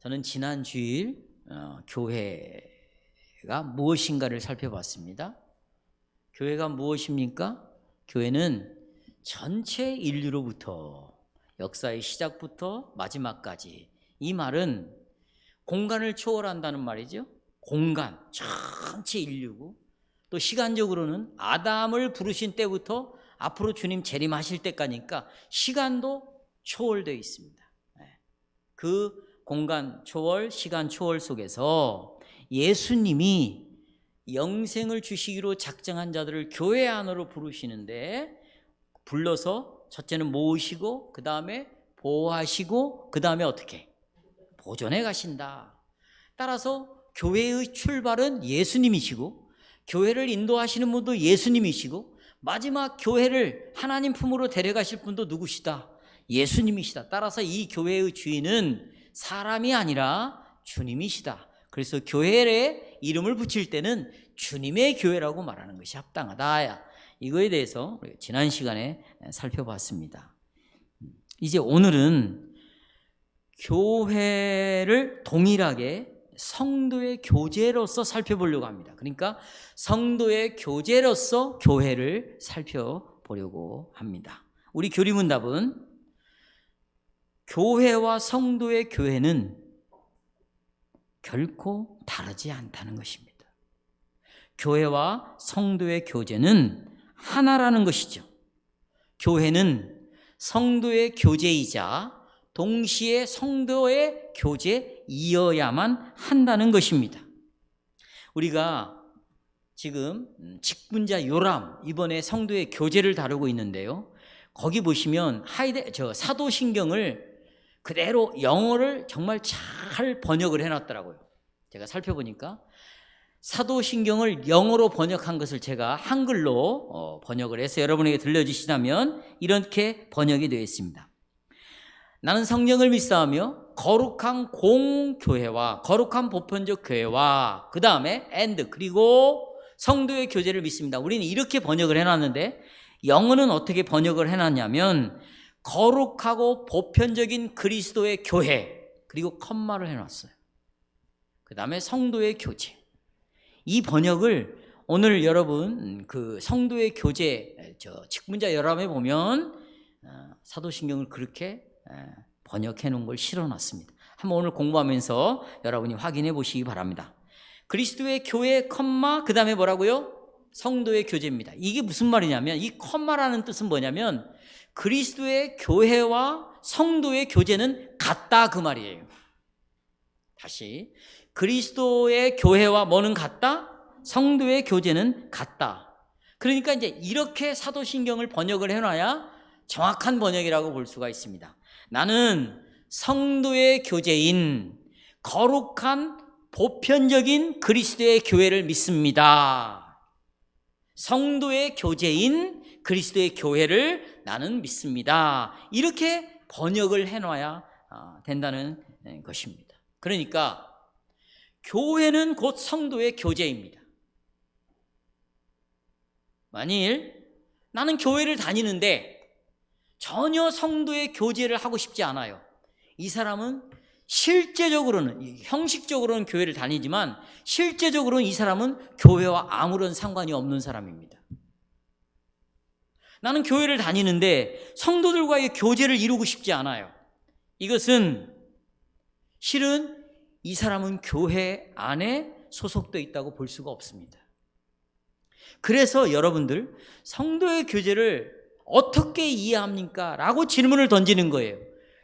저는 지난 주일 교회가 무엇인가를 살펴봤습니다. 교회가 무엇입니까? 교회는 전체 인류로부터 역사의 시작부터 마지막까지, 이 말은 공간을 초월한다는 말이죠. 공간, 전체 인류고, 또 시간적으로는 아담을 부르신 때부터 앞으로 주님 재림하실 때까지니까 시간도 초월되어 있습니다. 그 공간 초월, 시간 초월 속에서 예수님이 영생을 주시기로 작정한 자들을 교회 안으로 부르시는데, 불러서 첫째는 모으시고, 그 다음에 보호하시고, 그 다음에 어떻게? 보존해 가신다. 따라서 교회의 출발은 예수님이시고, 교회를 인도하시는 분도 예수님이시고, 마지막 교회를 하나님 품으로 데려가실 분도 누구시다? 예수님이시다. 따라서 이 교회의 주인은 사람이 아니라 주님이시다. 그래서 교회에 이름을 붙일 때는 주님의 교회라고 말하는 것이 합당하다. 이거에 대해서 지난 시간에 살펴봤습니다. 이제 오늘은 교회를 동일하게 성도의 교제로서 살펴보려고 합니다. 그러니까 성도의 교제로서 교회를 살펴보려고 합니다. 우리 교리문답은 교회와 성도의 교회는 결코 다르지 않다는 것입니다. 교회와 성도의 교제는 하나라는 것이죠. 교회는 성도의 교제이자 동시에 성도의 교제이어야만 한다는 것입니다. 우리가 지금 직분자 요람, 이번에 성도의 교제를 다루고 있는데요, 거기 보시면 사도신경을 그대로 영어를 정말 잘 번역을 해놨더라고요. 제가 살펴보니까 사도신경을 영어로 번역한 것을 제가 한글로 번역을 해서 여러분에게 들려주시다면 이렇게 번역이 되어 있습니다. 나는 성령을 믿사오며 거룩한 공교회와 거룩한 보편적 교회와 그 다음에 and 그리고 성도의 교제를 믿습니다. 우리는 이렇게 번역을 해놨는데, 영어는 어떻게 번역을 해놨냐면 거룩하고 보편적인 그리스도의 교회, 그리고 컴마를 해놨어요. 그 다음에 성도의 교제. 이 번역을 오늘 여러분 그 성도의 교제 직분자 열람에 보면 사도신경을 그렇게 번역해 놓은 걸 실어놨습니다. 한번 오늘 공부하면서 여러분이 확인해 보시기 바랍니다. 그리스도의 교회 컴마 그 다음에 뭐라고요? 성도의 교제입니다. 이게 무슨 말이냐면, 이 컴마라는 뜻은 뭐냐면 그리스도의 교회와 성도의 교제는 같다, 그 말이에요. 다시, 그리스도의 교회와 뭐는 같다? 성도의 교제는 같다. 그러니까 이제 이렇게 사도신경을 번역을 해놔야 정확한 번역이라고 볼 수가 있습니다. 나는 성도의 교제인 거룩한 보편적인 그리스도의 교회를 믿습니다. 성도의 교제인 그리스도의 교회를 나는 믿습니다. 이렇게 번역을 해놔야 된다는 것입니다. 그러니까 교회는 곧 성도의 교제입니다. 만일 나는 교회를 다니는데 전혀 성도의 교제를 하고 싶지 않아요. 이 사람은 실제적으로는, 형식적으로는 교회를 다니지만 실제적으로는 이 사람은 교회와 아무런 상관이 없는 사람입니다. 나는 교회를 다니는데 성도들과의 교제를 이루고 싶지 않아요. 이것은 실은 이 사람은 교회 안에 소속되어 있다고 볼 수가 없습니다. 그래서 여러분들, 성도의 교제를 어떻게 이해합니까? 라고 질문을 던지는 거예요.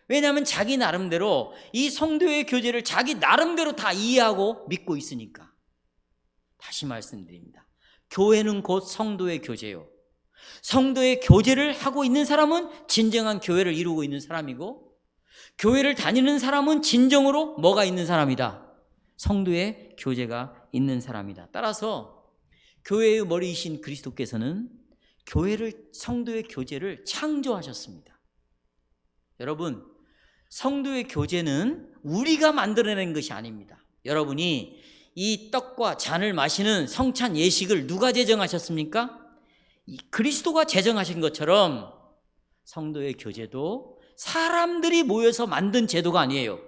왜냐하면 자기 나름대로 이 성도의 교제를 자기 나름대로 다 이해하고 믿고 있으니까. 다시 말씀드립니다. 교회는 곧 성도의 교제요. 성도의 교제를 하고 있는 사람은 진정한 교회를 이루고 있는 사람이고, 교회를 다니는 사람은 진정으로 뭐가 있는 사람이다? 성도의 교제가 있는 사람이다. 따라서 교회의 머리이신 그리스도께서는 성도의 교제를 창조하셨습니다. 여러분, 성도의 교제는 우리가 만들어낸 것이 아닙니다. 여러분이 이 떡과 잔을 마시는 성찬 예식을 누가 제정하셨습니까? 그리스도가 제정하신 것처럼 성도의 교제도 사람들이 모여서 만든 제도가 아니에요.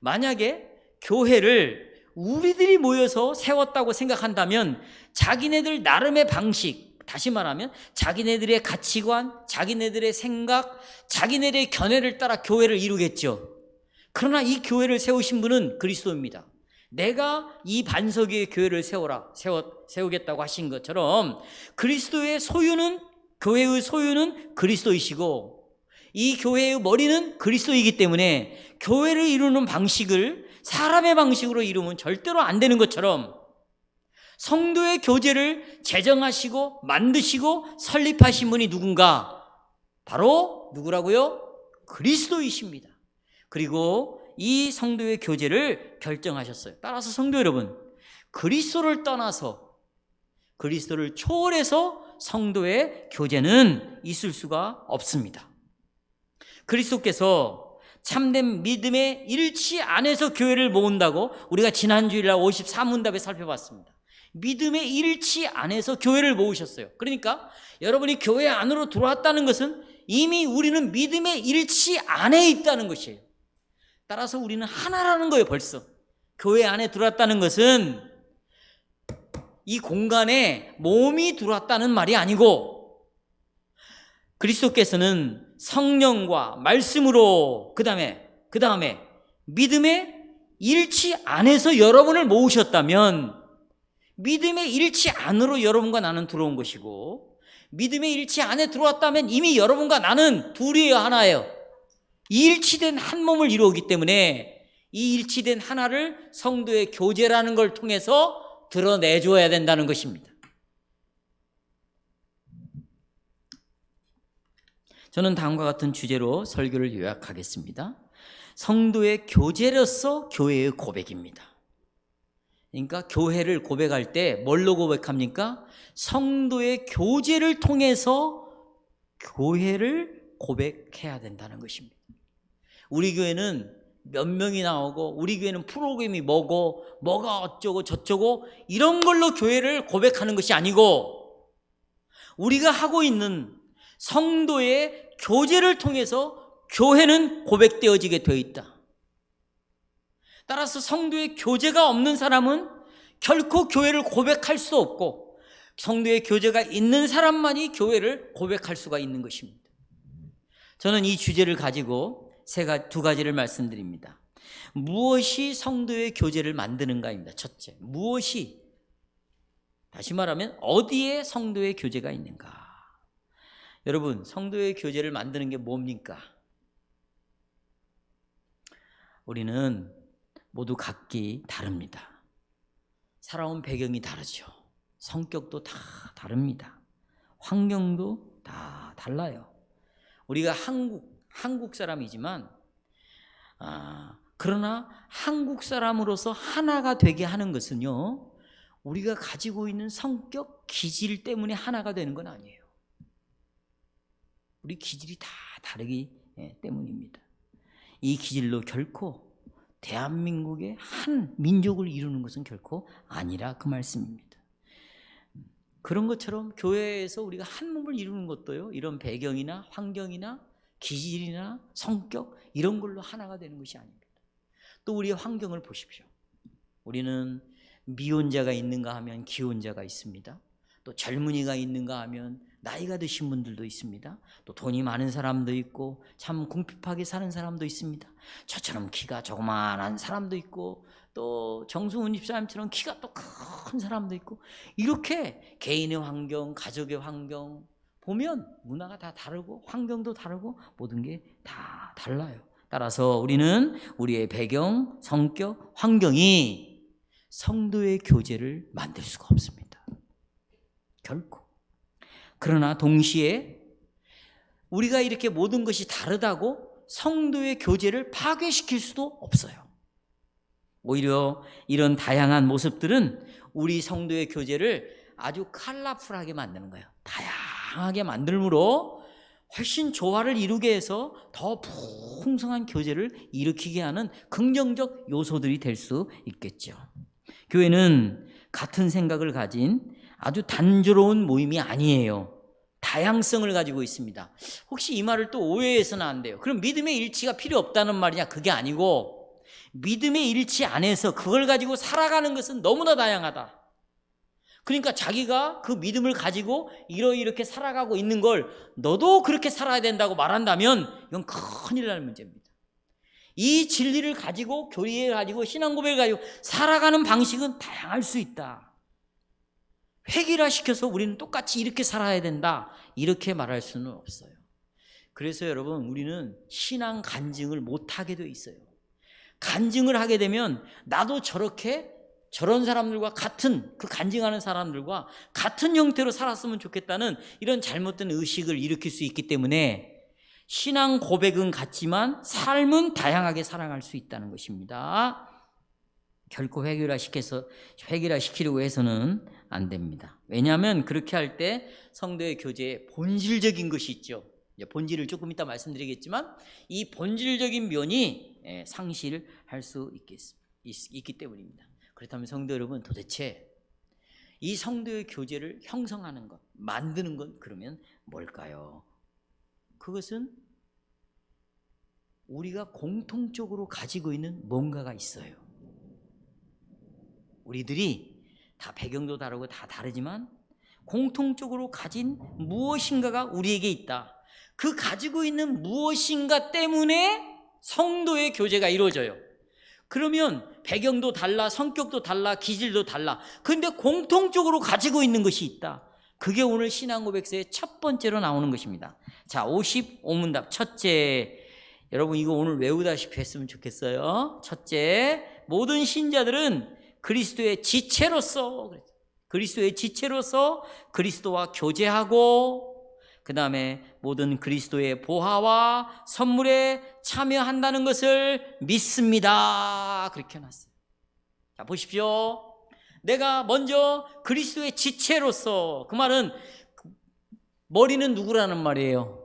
만약에 교회를 우리들이 모여서 세웠다고 생각한다면 자기네들 나름의 방식, 다시 말하면 자기네들의 가치관, 자기네들의 생각, 자기네들의 견해를 따라 교회를 이루겠죠. 그러나 이 교회를 세우신 분은 그리스도입니다. 내가 이 반석 위에 교회를 세우겠다고 하신 것처럼 그리스도의 소유는, 교회의 소유는 그리스도이시고 이 교회의 머리는 그리스도이기 때문에 교회를 이루는 방식을 사람의 방식으로 이루면 절대로 안 되는 것처럼 성도의 교제를 제정하시고 만드시고 설립하신 분이 누군가? 바로 누구라고요? 그리스도이십니다. 그리고 이 성도의 교제를 결정하셨어요. 따라서 성도 여러분, 그리스도를 떠나서, 그리스도를 초월해서 성도의 교제는 있을 수가 없습니다. 그리스도께서 참된 믿음의 일치 안에서 교회를 모은다고 우리가 지난 주일날 54문답에 살펴봤습니다. 믿음의 일치 안에서 교회를 모으셨어요. 그러니까 여러분이 교회 안으로 들어왔다는 것은 이미 우리는 믿음의 일치 안에 있다는 것이에요. 따라서 우리는 하나라는 거예요. 벌써 교회 안에 들어왔다는 것은 이 공간에 몸이 들어왔다는 말이 아니고 그리스도께서는 성령과 말씀으로 그 다음에 믿음의 일치 안에서 여러분을 모으셨다면 믿음의 일치 안으로 여러분과 나는 들어온 것이고 믿음의 일치 안에 들어왔다면 이미 여러분과 나는 둘이에요. 하나예요. 이 일치된 한 몸을 이루었기 때문에 이 일치된 하나를 성도의 교제라는 걸 통해서 드러내줘야 된다는 것입니다. 저는 다음과 같은 주제로 설교를 요약하겠습니다. 성도의 교제로서 교회의 고백입니다. 그러니까 교회를 고백할 때 뭘로 고백합니까? 성도의 교제를 통해서 교회를 고백해야 된다는 것입니다. 우리 교회는 몇 명이 나오고 우리 교회는 프로그램이 뭐고 뭐가 어쩌고 저쩌고 이런 걸로 교회를 고백하는 것이 아니고 우리가 하고 있는 성도의 교제를 통해서 교회는 고백되어지게 되어 있다. 따라서 성도의 교제가 없는 사람은 결코 교회를 고백할 수 없고 성도의 교제가 있는 사람만이 교회를 고백할 수가 있는 것입니다. 저는 이 주제를 가지고 두 가지를 말씀드립니다. 무엇이 성도의 교제를 만드는가입니다. 첫째, 무엇이, 다시 말하면 어디에 성도의 교제가 있는가? 여러분, 성도의 교제를 만드는 게 뭡니까? 우리는 모두 각기 다릅니다. 살아온 배경이 다르죠. 성격도 다 다릅니다. 환경도 다 달라요. 우리가 한국 사람이지만 그러나 한국 사람으로서 하나가 되게 하는 것은요, 우리가 가지고 있는 성격, 기질 때문에 하나가 되는 건 아니에요. 우리 기질이 다 다르기 때문입니다. 이 기질로 결코 대한민국의 한 민족을 이루는 것은 결코 아니라 그 말씀입니다. 그런 것처럼 교회에서 우리가 한 몸을 이루는 것도요, 이런 배경이나 환경이나 기질이나 성격 이런 걸로 하나가 되는 것이 아닙니다. 또 우리의 환경을 보십시오. 우리는 미혼자가 있는가 하면 기혼자가 있습니다. 또 젊은이가 있는가 하면 나이가 드신 분들도 있습니다. 또 돈이 많은 사람도 있고 참 궁핍하게 사는 사람도 있습니다. 저처럼 키가 조그만한 사람도 있고 또 정승훈 집사님처럼 키가 또 큰 사람도 있고 이렇게 개인의 환경, 가족의 환경 보면 문화가 다 다르고 환경도 다르고 모든 게 다 달라요. 따라서 우리는 우리의 배경, 성격, 환경이 성도의 교제를 만들 수가 없습니다. 결코. 그러나 동시에 우리가 이렇게 모든 것이 다르다고 성도의 교제를 파괴시킬 수도 없어요. 오히려 이런 다양한 모습들은 우리 성도의 교제를 아주 컬러풀하게 만드는 거예요. 다양하게 만들므로 훨씬 조화를 이루게 해서 더 풍성한 교제를 일으키게 하는 긍정적 요소들이 될 수 있겠죠. 교회는 같은 생각을 가진 아주 단조로운 모임이 아니에요. 다양성을 가지고 있습니다. 혹시 이 말을 또 오해해서는 안 돼요. 그럼 믿음의 일치가 필요 없다는 말이냐? 그게 아니고 믿음의 일치 안에서 그걸 가지고 살아가는 것은 너무나 다양하다. 그러니까 자기가 그 믿음을 가지고 이렇게 살아가고 있는 걸 너도 그렇게 살아야 된다고 말한다면 이건 큰일 날 문제입니다. 이 진리를 가지고 교리에 가지고 신앙 고백을 가지고 살아가는 방식은 다양할 수 있다. 획일화시켜서 우리는 똑같이 이렇게 살아야 된다, 이렇게 말할 수는 없어요. 그래서 여러분, 우리는 신앙 간증을 못하게 돼 있어요. 간증을 하게 되면 나도 저런 사람들과 같은, 그 간증하는 사람들과 같은 형태로 살았으면 좋겠다는 이런 잘못된 의식을 일으킬 수 있기 때문에 신앙 고백은 같지만 삶은 다양하게 살아갈 수 있다는 것입니다. 결코 획일화시키려고 해서는 안 됩니다. 왜냐하면 그렇게 할 때 성도의 교제에 본질적인 것이 있죠. 본질을 조금 이따 말씀드리겠지만 이 본질적인 면이 상실할 수 있기 때문입니다. 그렇다면 성도 여러분, 도대체 이 성도의 교제를 형성하는 것, 만드는 것, 그러면 뭘까요? 그것은 우리가 공통적으로 가지고 있는 뭔가가 있어요. 우리들이 다 배경도 다르고 다 다르지만 공통적으로 가진 무엇인가가 우리에게 있다. 그 가지고 있는 무엇인가 때문에 성도의 교제가 이루어져요. 그러면 배경도 달라, 성격도 달라, 기질도 달라. 그런데 공통적으로 가지고 있는 것이 있다. 그게 오늘 신앙 고백서의 첫 번째로 나오는 것입니다. 자, 55문답 첫째. 여러분 이거 오늘 외우다시피 했으면 좋겠어요. 첫째, 모든 신자들은 그리스도의 지체로서 그리스도와 교제하고, 그 다음에 모든 그리스도의 보화와 선물에 참여한다는 것을 믿습니다. 그렇게 해놨어요. 자, 보십시오. 내가 먼저 그리스도의 지체로서, 그 말은 머리는 누구라는 말이에요?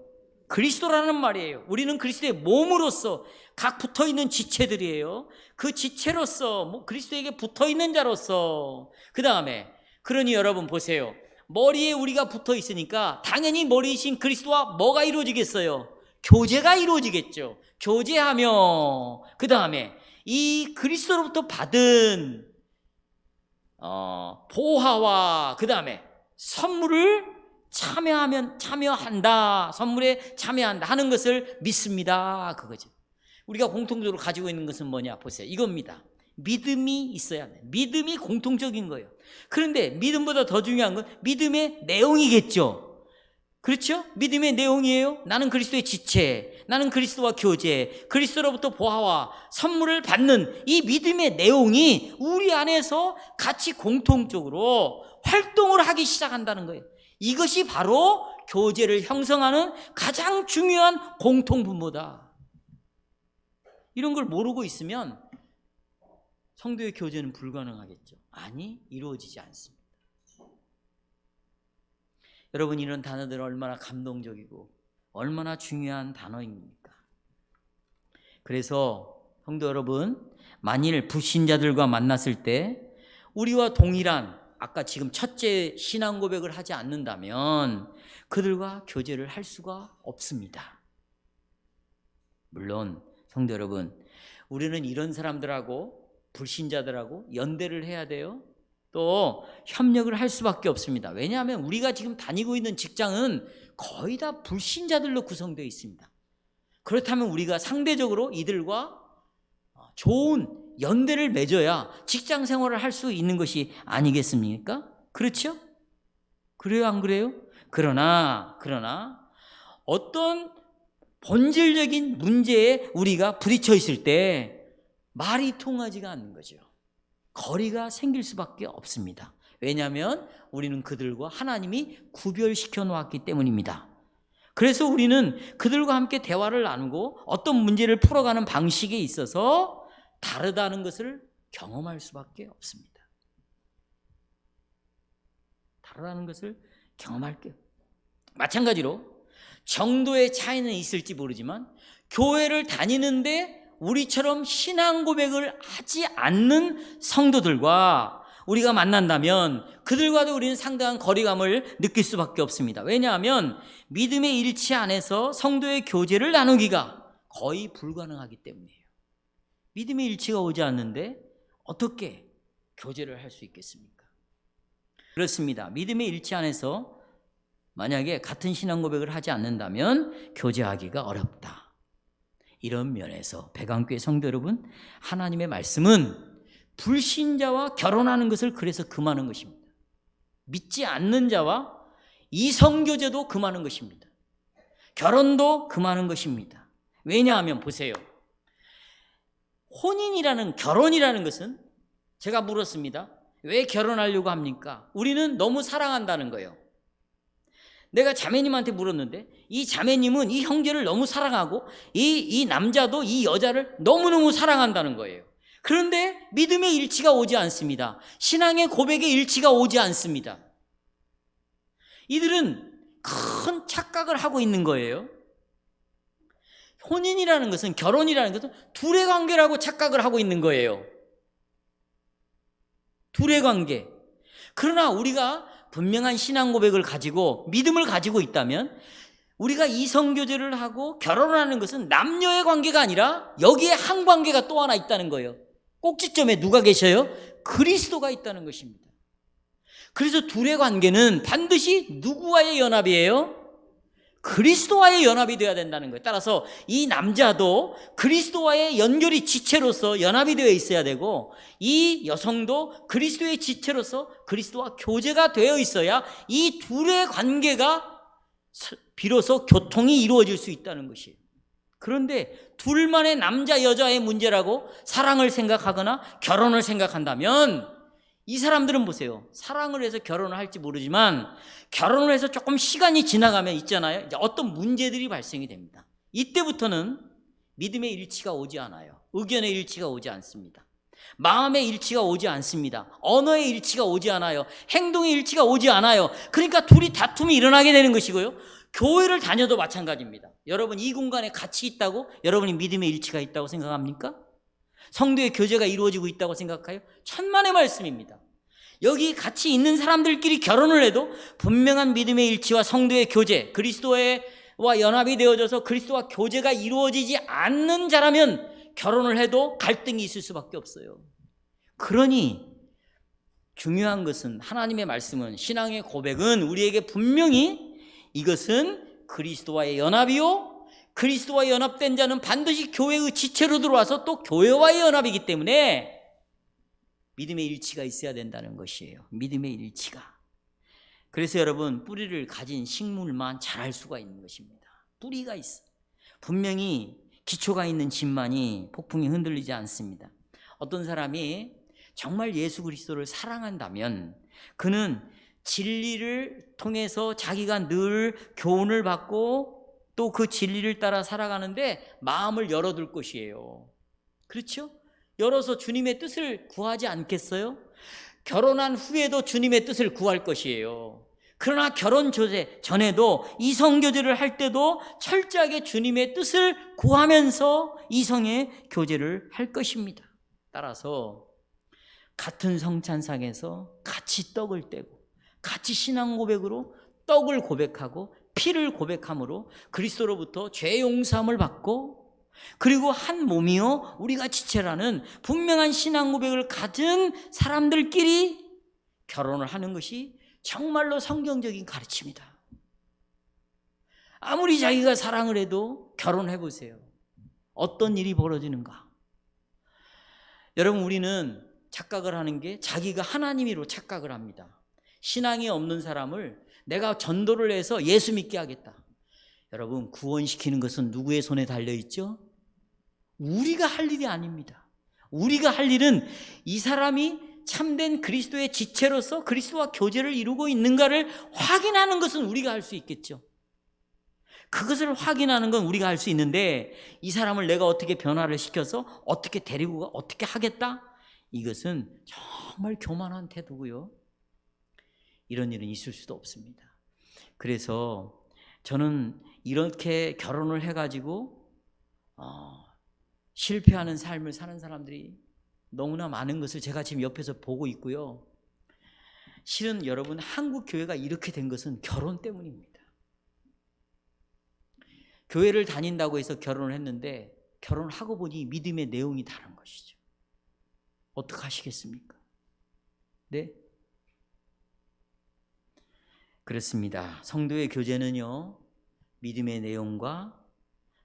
그리스도라는 말이에요. 우리는 그리스도의 몸으로서 각 붙어있는 지체들이에요. 그 지체로서, 그리스도에게 붙어있는 자로서, 그 다음에 그러니 여러분 보세요. 머리에 우리가 붙어 있으니까 당연히 머리이신 그리스도와 뭐가 이루어지겠어요? 교제가 이루어지겠죠. 교제하며, 그 다음에 이 그리스도로부터 받은 보화와 그 다음에 선물을 참여한다, 선물에 참여한다 하는 것을 믿습니다. 그거죠. 우리가 공통적으로 가지고 있는 것은 뭐냐? 보세요. 이겁니다. 믿음이 있어야 돼. 믿음이 공통적인 거예요. 그런데 믿음보다 더 중요한 건 믿음의 내용이겠죠. 그렇죠? 믿음의 내용이에요. 나는 그리스도의 지체, 나는 그리스도와 교제, 그리스도로부터 보화와 선물을 받는 이 믿음의 내용이 우리 안에서 같이 공통적으로 활동을 하기 시작한다는 거예요. 이것이 바로 교제를 형성하는 가장 중요한 공통분모다. 이런 걸 모르고 있으면 성도의 교제는 불가능하겠죠. 아니, 이루어지지 않습니다. 여러분, 이런 단어들 얼마나 감동적이고 얼마나 중요한 단어입니까? 그래서 성도 여러분, 만일 불신자들과 만났을 때 우리와 동일한, 아까 지금 첫째 신앙 고백을 하지 않는다면 그들과 교제를 할 수가 없습니다. 물론 성도 여러분, 우리는 이런 사람들하고, 불신자들하고 연대를 해야 돼요. 또 협력을 할 수밖에 없습니다. 왜냐하면 우리가 지금 다니고 있는 직장은 거의 다 불신자들로 구성되어 있습니다. 그렇다면 우리가 상대적으로 이들과 좋은 연대를 맺어야 직장 생활을 할 수 있는 것이 아니겠습니까? 그렇죠? 그래요, 안 그래요? 그러나 어떤 본질적인 문제에 우리가 부딪혀 있을 때 말이 통하지가 않는 거죠. 거리가 생길 수밖에 없습니다. 왜냐하면 우리는 그들과 하나님이 구별시켜 놓았기 때문입니다. 그래서 우리는 그들과 함께 대화를 나누고 어떤 문제를 풀어가는 방식에 있어서 다르다는 것을 경험할 수밖에 없습니다. 다르다는 것을 경험할게요. 마찬가지로 정도의 차이는 있을지 모르지만 교회를 다니는데 우리처럼 신앙 고백을 하지 않는 성도들과 우리가 만난다면 그들과도 우리는 상당한 거리감을 느낄 수밖에 없습니다. 왜냐하면 믿음의 일치 안에서 성도의 교제를 나누기가 거의 불가능하기 때문이에요. 믿음의 일치가 오지 않는데 어떻게 교제를 할 수 있겠습니까? 그렇습니다. 믿음의 일치 안에서 만약에 같은 신앙 고백을 하지 않는다면 교제하기가 어렵다. 이런 면에서 배강교회 성도 여러분, 하나님의 말씀은 불신자와 결혼하는 것을 그래서 금하는 것입니다. 믿지 않는 자와 이성교제도 금하는 것입니다. 결혼도 금하는 것입니다. 왜냐하면 보세요. 결혼이라는 것은 제가 물었습니다. 왜 결혼하려고 합니까? 우리는 너무 사랑한다는 거예요. 내가 자매님한테 물었는데 이 자매님은 이 형제를 너무 사랑하고 이 남자도 이 여자를 너무너무 사랑한다는 거예요. 그런데 믿음의 일치가 오지 않습니다. 신앙의 고백의 일치가 오지 않습니다. 이들은 큰 착각을 하고 있는 거예요. 혼인이라는 것은, 결혼이라는 것은 둘의 관계라고 착각을 하고 있는 거예요. 둘의 관계. 그러나 우리가 분명한 신앙 고백을 가지고 믿음을 가지고 있다면 우리가 이성교제를 하고 결혼하는 것은 남녀의 관계가 아니라 여기에 한 관계가 또 하나 있다는 거예요. 꼭지점에 누가 계셔요? 그리스도가 있다는 것입니다. 그래서 둘의 관계는 반드시 누구와의 연합이에요? 그리스도와의 연합이 되어야 된다는 거예요. 따라서 이 남자도 그리스도와의 연결이 지체로서 연합이 되어 있어야 되고 이 여성도 그리스도의 지체로서 그리스도와 교제가 되어 있어야 이 둘의 관계가 비로소 교통이 이루어질 수 있다는 것이에요. 그런데 둘만의 남자 여자의 문제라고 사랑을 생각하거나 결혼을 생각한다면 이 사람들은 보세요. 사랑을 해서 결혼을 할지 모르지만 결혼을 해서 조금 시간이 지나가면 있잖아요. 이제 어떤 문제들이 발생이 됩니다. 이때부터는 믿음의 일치가 오지 않아요. 의견의 일치가 오지 않습니다. 마음의 일치가 오지 않습니다. 언어의 일치가 오지 않아요. 행동의 일치가 오지 않아요. 그러니까 둘이 다툼이 일어나게 되는 것이고요. 교회를 다녀도 마찬가지입니다. 여러분 이 공간에 같이 있다고 여러분이 믿음의 일치가 있다고 생각합니까? 성도의 교제가 이루어지고 있다고 생각해요? 천만의 말씀입니다. 여기 같이 있는 사람들끼리 결혼을 해도 분명한 믿음의 일치와 성도의 교제, 그리스도와 연합이 되어져서 그리스도와 교제가 이루어지지 않는 자라면 결혼을 해도 갈등이 있을 수밖에 없어요. 그러니 중요한 것은 하나님의 말씀은, 신앙의 고백은 우리에게 분명히 이것은 그리스도와의 연합이요, 그리스도와 연합된 자는 반드시 교회의 지체로 들어와서 또 교회와의 연합이기 때문에 믿음의 일치가 있어야 된다는 것이에요. 믿음의 일치가. 그래서 여러분 뿌리를 가진 식물만 자랄 수가 있는 것입니다. 뿌리가 있어. 분명히 기초가 있는 집만이 폭풍이 흔들리지 않습니다. 어떤 사람이 정말 예수 그리스도를 사랑한다면 그는 진리를 통해서 자기가 늘 교훈을 받고 또 그 진리를 따라 살아가는데 마음을 열어둘 것이에요. 그렇죠? 열어서 주님의 뜻을 구하지 않겠어요? 결혼한 후에도 주님의 뜻을 구할 것이에요. 그러나 결혼 조제 전에도 이성교제를 할 때도 철저하게 주님의 뜻을 구하면서 이성의 교제를 할 것입니다. 따라서 같은 성찬상에서 같이 떡을 떼고 같이 신앙 고백으로 떡을 고백하고 피를 고백함으로 그리스도로부터 죄 용서함을 받고 그리고 한 몸이요 우리가 지체라는 분명한 신앙 고백을 가진 사람들끼리 결혼을 하는 것이 정말로 성경적인 가르침이다. 아무리 자기가 사랑을 해도 결혼해 보세요. 어떤 일이 벌어지는가? 여러분 우리는 착각을 하는 게 자기가 하나님이로 착각을 합니다. 신앙이 없는 사람을 내가 전도를 해서 예수 믿게 하겠다. 여러분 구원시키는 것은 누구의 손에 달려있죠? 우리가 할 일이 아닙니다. 우리가 할 일은 이 사람이 참된 그리스도의 지체로서 그리스도와 교제를 이루고 있는가를 확인하는 것은 우리가 할 수 있겠죠. 그것을 확인하는 건 우리가 할 수 있는데 이 사람을 내가 어떻게 변화를 시켜서 어떻게 데리고 가 어떻게 하겠다? 이것은 정말 교만한 태도고요. 이런 일은 있을 수도 없습니다. 그래서 저는 이렇게 결혼을 해가지고 실패하는 삶을 사는 사람들이 너무나 많은 것을 제가 지금 옆에서 보고 있고요. 실은 여러분 한국 교회가 이렇게 된 것은 결혼 때문입니다. 교회를 다닌다고 해서 결혼을 했는데 결혼하고 보니 믿음의 내용이 다른 것이죠. 어떻게 하시겠습니까? 네? 그렇습니다. 성도의 교제는요, 믿음의 내용과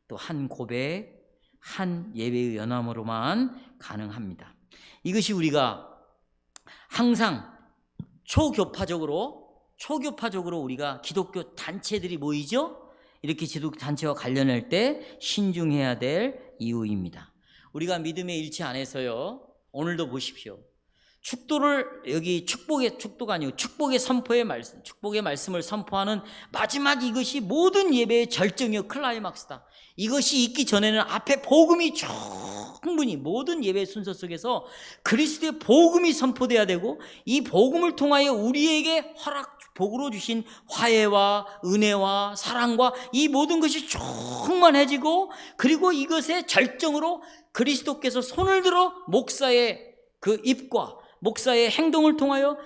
또 한 고백, 한 예배의 연함으로만 가능합니다. 이것이 우리가 항상 초교파적으로 우리가 기독교 단체들이 모이죠? 이렇게 기독교 단체와 관련할 때 신중해야 될 이유입니다. 우리가 믿음의 일치 안에서요, 오늘도 보십시오. 축도를 여기 축복의 선포의 말씀, 축복의 말씀을 선포하는 마지막 이것이 모든 예배의 절정이요 클라이막스다. 이것이 있기 전에는 앞에 복음이 충분히 모든 예배 순서 속에서 그리스도의 복음이 선포돼야 되고, 이 복음을 통하여 우리에게 복으로 주신 화해와 은혜와 사랑과 이 모든 것이 충만해지고, 그리고 이것의 절정으로 그리스도께서 손을 들어 목사의 그 입과 목사의 행동을 통하여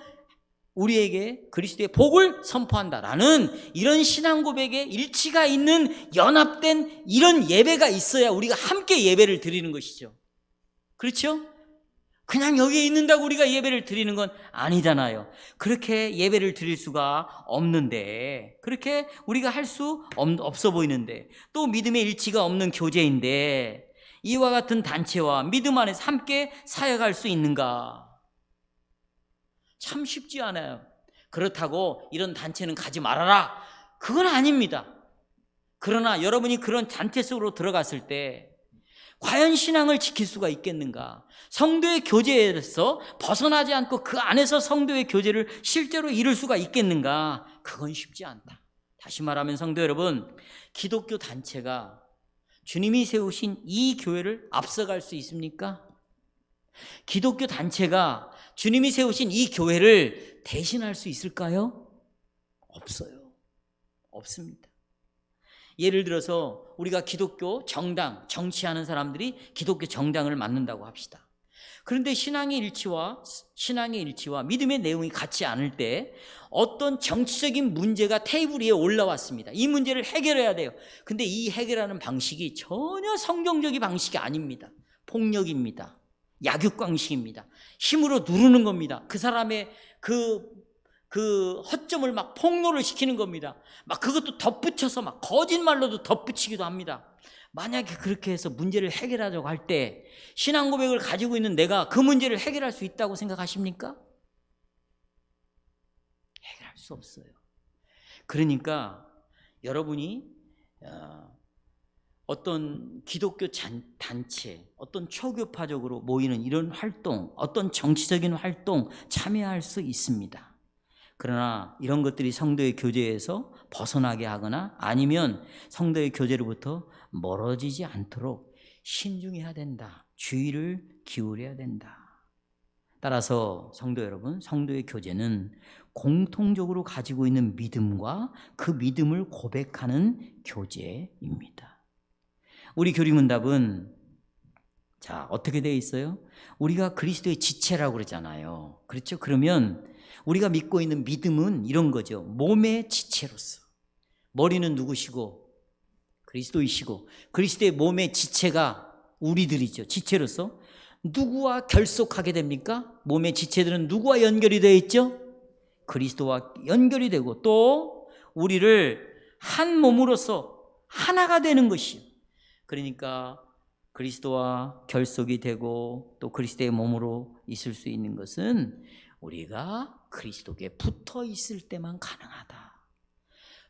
우리에게 그리스도의 복을 선포한다라는 이런 신앙 고백에 일치가 있는 연합된 이런 예배가 있어야 우리가 함께 예배를 드리는 것이죠. 그렇죠? 그냥 여기에 있는다고 우리가 예배를 드리는 건 아니잖아요. 그렇게 예배를 드릴 수가 없는데, 그렇게 우리가 할 수 없어 보이는데, 또 믿음의 일치가 없는 교제인데 이와 같은 단체와 믿음 안에서 함께 사역할 수 있는가? 참 쉽지 않아요. 그렇다고 이런 단체는 가지 말아라, 그건 아닙니다. 그러나 여러분이 그런 단체 속으로 들어갔을 때 과연 신앙을 지킬 수가 있겠는가? 성도의 교제에서 벗어나지 않고 그 안에서 성도의 교제를 실제로 이룰 수가 있겠는가? 그건 쉽지 않다. 다시 말하면 성도 여러분, 기독교 단체가 주님이 세우신 이 교회를 앞서갈 수 있습니까? 기독교 단체가 주님이 세우신 이 교회를 대신할 수 있을까요? 없어요. 없습니다. 예를 들어서 우리가 기독교 정당, 정치하는 사람들이 기독교 정당을 맡는다고 합시다. 그런데 신앙의 일치와 믿음의 내용이 같지 않을 때 어떤 정치적인 문제가 테이블 위에 올라왔습니다. 이 문제를 해결해야 돼요. 근데 이 해결하는 방식이 전혀 성경적인 방식이 아닙니다. 폭력입니다. 약육 방식입니다. 힘으로 누르는 겁니다. 그 사람의 그 허점을 막 폭로를 시키는 겁니다. 막 그것도 덧붙여서 막 거짓말로도 덧붙이기도 합니다. 만약에 그렇게 해서 문제를 해결하려고 할 때 신앙 고백을 가지고 있는 내가 그 문제를 해결할 수 있다고 생각하십니까? 해결할 수 없어요. 그러니까 여러분이 어떤 기독교 단체, 어떤 초교파적으로 모이는 이런 활동, 어떤 정치적인 활동 참여할 수 있습니다. 그러나 이런 것들이 성도의 교제에서 벗어나게 하거나 아니면 성도의 교제로부터 멀어지지 않도록 신중해야 된다. 주의를 기울여야 된다. 따라서 성도 여러분, 성도의 교제는 공통적으로 가지고 있는 믿음과 그 믿음을 고백하는 교제입니다. 우리 교리문답은 어떻게 되어 있어요? 우리가 그리스도의 지체라고 그러잖아요. 그렇죠? 그러면 우리가 믿고 있는 믿음은 이런 거죠. 몸의 지체로서. 머리는 누구시고? 그리스도이시고, 그리스도의 몸의 지체가 우리들이죠. 지체로서 누구와 결속하게 됩니까? 몸의 지체들은 누구와 연결이 되어 있죠? 그리스도와 연결이 되고, 또 우리를 한 몸으로서 하나가 되는 것이요. 그러니까 그리스도와 결속이 되고 또 그리스도의 몸으로 있을 수 있는 것은 우리가 그리스도께 붙어 있을 때만 가능하다.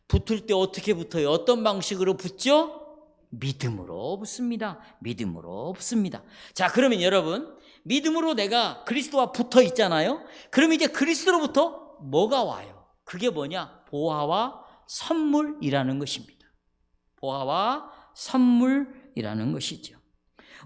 붙을 때 어떻게 붙어요? 어떤 방식으로 붙죠? 믿음으로 붙습니다. 믿음으로 붙습니다. 자, 그러면 여러분, 믿음으로 내가 그리스도와 붙어 있잖아요. 그럼 이제 그리스도로부터 뭐가 와요? 그게 뭐냐? 보화와 선물이라는 것입니다. 보화와 선물이라는 것이죠.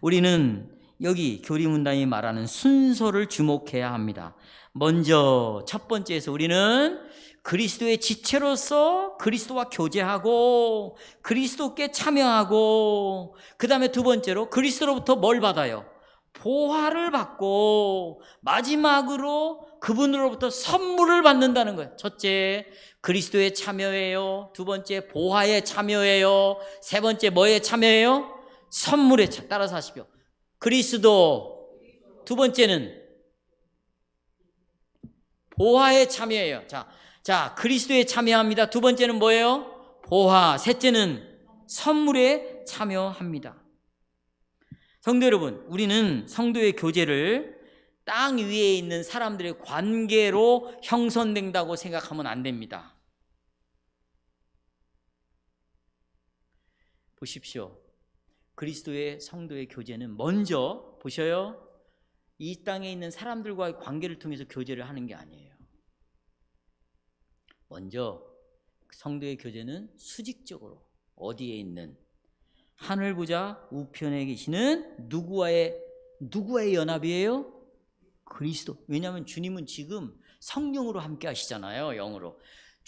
우리는 여기 교리문답이 말하는 순서를 주목해야 합니다. 먼저 첫 번째에서 우리는 그리스도의 지체로서 그리스도와 교제하고 그리스도께 참여하고, 그 다음에 두 번째로 그리스도로부터 뭘 받아요? 보화를 받고, 마지막으로 그분으로부터 선물을 받는다는 거예요. 첫째, 그리스도에 참여해요. 두 번째, 보화에 참여해요. 세 번째, 뭐에 참여해요? 선물에 따라서 하십시오. 그리스도. 두 번째는 보화에 참여해요. 자, 그리스도에 참여합니다. 두 번째는 뭐예요? 보화. 셋째는 선물에 참여합니다. 성도 여러분, 우리는 성도의 교제를 땅 위에 있는 사람들의 관계로 형성된다고 생각하면 안 됩니다. 보십시오. 그리스도의 성도의 교제는 먼저 보셔요. 이 땅에 있는 사람들과의 관계를 통해서 교제를 하는 게 아니에요. 먼저 성도의 교제는 수직적으로 어디에 있는 하늘 보좌 우편에 계시는 누구와의 연합이에요? 그리스도. 왜냐하면 주님은 지금 성령으로 함께 하시잖아요. 영으로.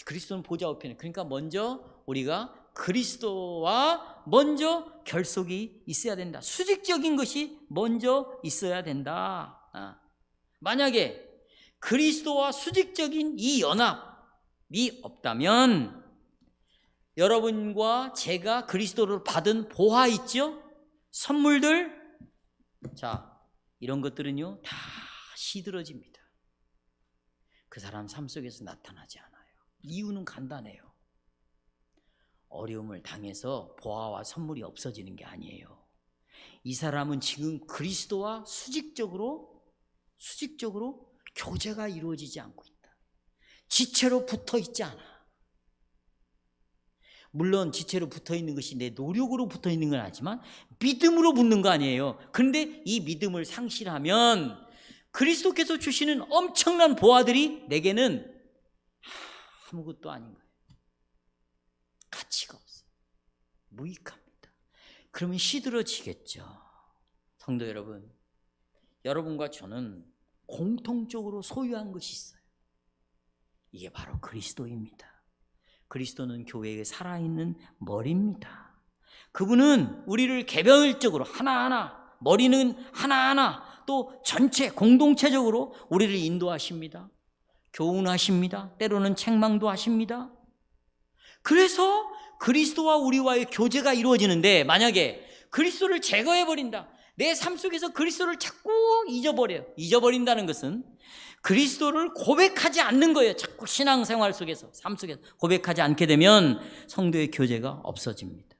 그리스도는 보좌 우편에. 그러니까 먼저 우리가 그리스도와 먼저 결속이 있어야 된다. 수직적인 것이 먼저 있어야 된다. 만약에 그리스도와 수직적인 이 연합이 없다면 여러분과 제가 그리스도를 받은 보화 있죠? 선물들, 자, 이런 것들은요 다 시들어집니다. 그 사람 삶 속에서 나타나지 않아요. 이유는 간단해요. 어려움을 당해서 보화와 선물이 없어지는 게 아니에요. 이 사람은 지금 그리스도와 수직적으로 교제가 이루어지지 않고 있다. 지체로 붙어 있지 않아. 물론 지체로 붙어 있는 것이 내 노력으로 붙어 있는 건 아니지만 믿음으로 붙는 거 아니에요. 그런데 이 믿음을 상실하면 그리스도께서 주시는 엄청난 보화들이 내게는 아무것도 아닌 거예요. 가치가 없어요. 무익합니다. 그러면 시들어지겠죠. 성도 여러분, 여러분과 저는 공통적으로 소유한 것이 있어요. 이게 바로 그리스도입니다. 그리스도는 교회의 살아있는 머리입니다. 그분은 우리를 개별적으로 하나하나, 머리는 하나하나, 또 전체 공동체적으로 우리를 인도하십니다. 교훈하십니다. 때로는 책망도 하십니다. 그래서 그리스도와 우리와의 교제가 이루어지는데, 만약에 그리스도를 제거해버린다, 내 삶 속에서 그리스도를 자꾸 잊어버려요. 잊어버린다는 것은 그리스도를 고백하지 않는 거예요. 자꾸 신앙생활 속에서, 삶 속에서 고백하지 않게 되면 성도의 교제가 없어집니다.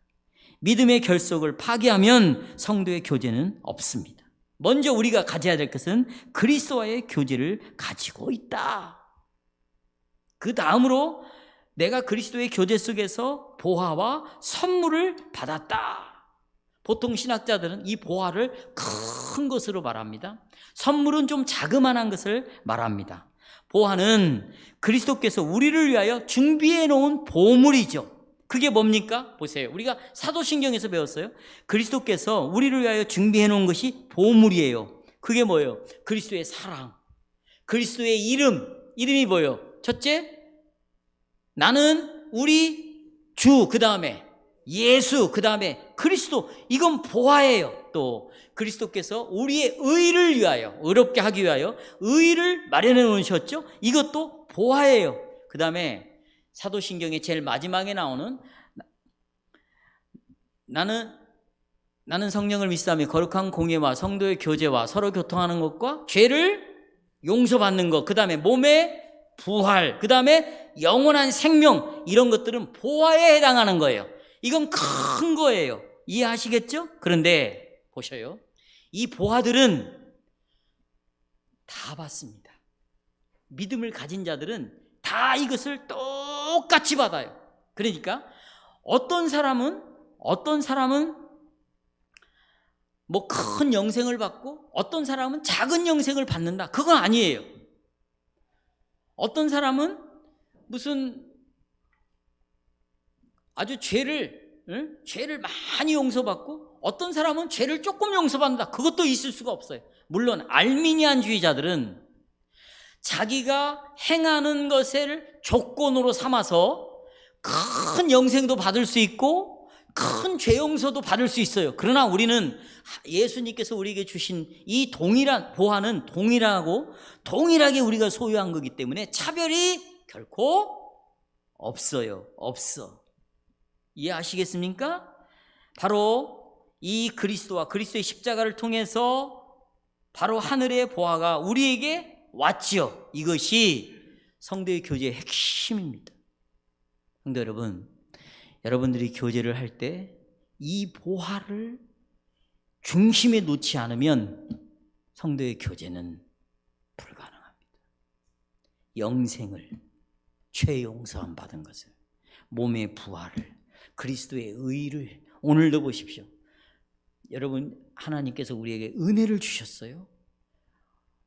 믿음의 결속을 파괴하면 성도의 교제는 없습니다. 먼저 우리가 가져야 될 것은 그리스도와의 교제를 가지고 있다. 그 다음으로 내가 그리스도의 교제 속에서 보화와 선물을 받았다. 보통 신학자들은 이 보화를 큰 것으로 말합니다. 선물은 좀 자그마한 것을 말합니다. 보화는 그리스도께서 우리를 위하여 준비해 놓은 보물이죠. 그게 뭡니까? 보세요. 우리가 사도신경에서 배웠어요. 그리스도께서 우리를 위하여 준비해 놓은 것이 보물이에요. 그게 뭐예요? 그리스도의 사랑, 그리스도의 이름이 뭐예요? 첫째, 나는 우리 주, 그 다음에 예수, 그 다음에 그리스도. 이건 보화예요. 또 그리스도께서 우리의 의를 위하여, 의롭게 하기 위하여 의를 마련해 놓으셨죠. 이것도 보화예요. 그 다음에 사도신경의 제일 마지막에 나오는 나는 성령을 믿사오며 거룩한 공예와 성도의 교제와 서로 교통하는 것과 죄를 용서받는 것, 그 다음에 몸의 부활, 그 다음에 영원한 생명, 이런 것들은 보화에 해당하는 거예요. 이건 큰 거예요. 이해하시겠죠? 그런데 보셔요. 이 보화들은 다 받습니다. 믿음을 가진 자들은 다 이것을 똑같이 받아요. 그러니까 어떤 사람은 뭐 큰 영생을 받고 어떤 사람은 작은 영생을 받는다. 그건 아니에요. 어떤 사람은 무슨 아주 죄를 많이 용서받고 어떤 사람은 죄를 조금 용서받는다. 그것도 있을 수가 없어요. 물론 알미니안주의자들은 자기가 행하는 것을 조건으로 삼아서 큰 영생도 받을 수 있고 큰 죄 용서도 받을 수 있어요. 그러나 우리는 예수님께서 우리에게 주신 이 동일한 보화는 동일하게 우리가 소유한 거기 때문에 차별이 결코 없어요. 없어. 이해하시겠습니까? 바로 이 그리스도와 그리스도의 십자가를 통해서 바로 하늘의 보화가 우리에게 왔지요. 이것이 성도의 교제의 핵심입니다. 성도 여러분, 여러분들이 교제를 할 때 이 보화를 중심에 놓지 않으면 성도의 교제는 불가능합니다. 영생을, 죄 용서함 받은 것을, 몸의 부활을, 그리스도의 의를, 오늘도 보십시오. 여러분, 하나님께서 우리에게 은혜를 주셨어요.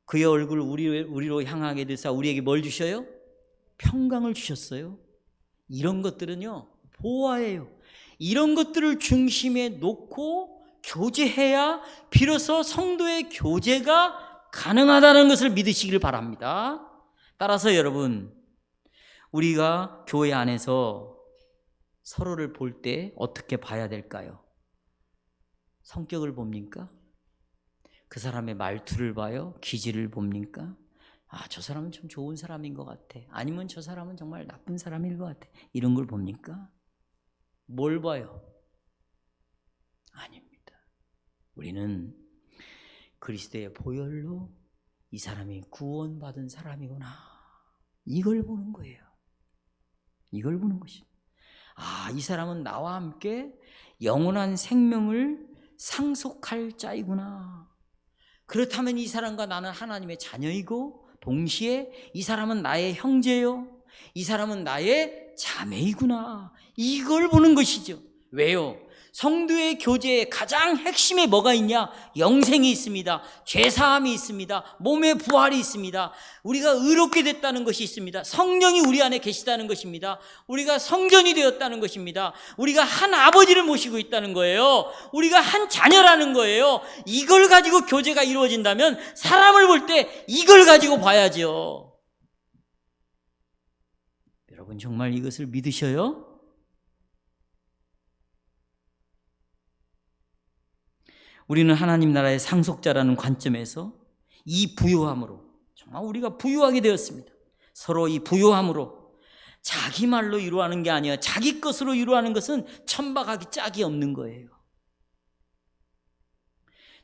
그의 얼굴을 우리로 향하게 되사 우리에게 뭘 주셔요? 평강을 주셨어요. 이런 것들은요, 보화예요. 이런 것들을 중심에 놓고 교제해야 비로소 성도의 교제가 가능하다는 것을 믿으시길 바랍니다. 따라서 여러분, 우리가 교회 안에서 서로를 볼 때 어떻게 봐야 될까요? 성격을 봅니까? 그 사람의 말투를 봐요? 기질을 봅니까? 아, 저 사람은 좀 좋은 사람인 것 같아. 아니면 저 사람은 정말 나쁜 사람인 것 같아. 이런 걸 봅니까? 뭘 봐요? 아닙니다. 우리는 그리스도의 보혈로 이 사람이 구원받은 사람이구나, 이걸 보는 거예요. 이걸 보는 것입니다. 아, 이 사람은 나와 함께 영원한 생명을 상속할 자이구나. 그렇다면 이 사람과 나는 하나님의 자녀이고 동시에 이 사람은 나의 형제요, 이 사람은 나의 자매이구나. 이걸 보는 것이죠. 왜요? 성도의 교제의 가장 핵심에 뭐가 있냐? 영생이 있습니다. 죄사함이 있습니다. 몸의 부활이 있습니다. 우리가 의롭게 됐다는 것이 있습니다. 성령이 우리 안에 계시다는 것입니다. 우리가 성전이 되었다는 것입니다. 우리가 한 아버지를 모시고 있다는 거예요. 우리가 한 자녀라는 거예요. 이걸 가지고 교제가 이루어진다면 사람을 볼 때 이걸 가지고 봐야죠. 여러분, 정말 이것을 믿으셔요? 우리는 하나님 나라의 상속자라는 관점에서 이 부요함으로, 정말 우리가 부요하게 되었습니다. 서로 이 부요함으로 자기 말로 이루어하는 게 아니라 자기 것으로 이루어하는 것은 천박하기 짝이 없는 거예요.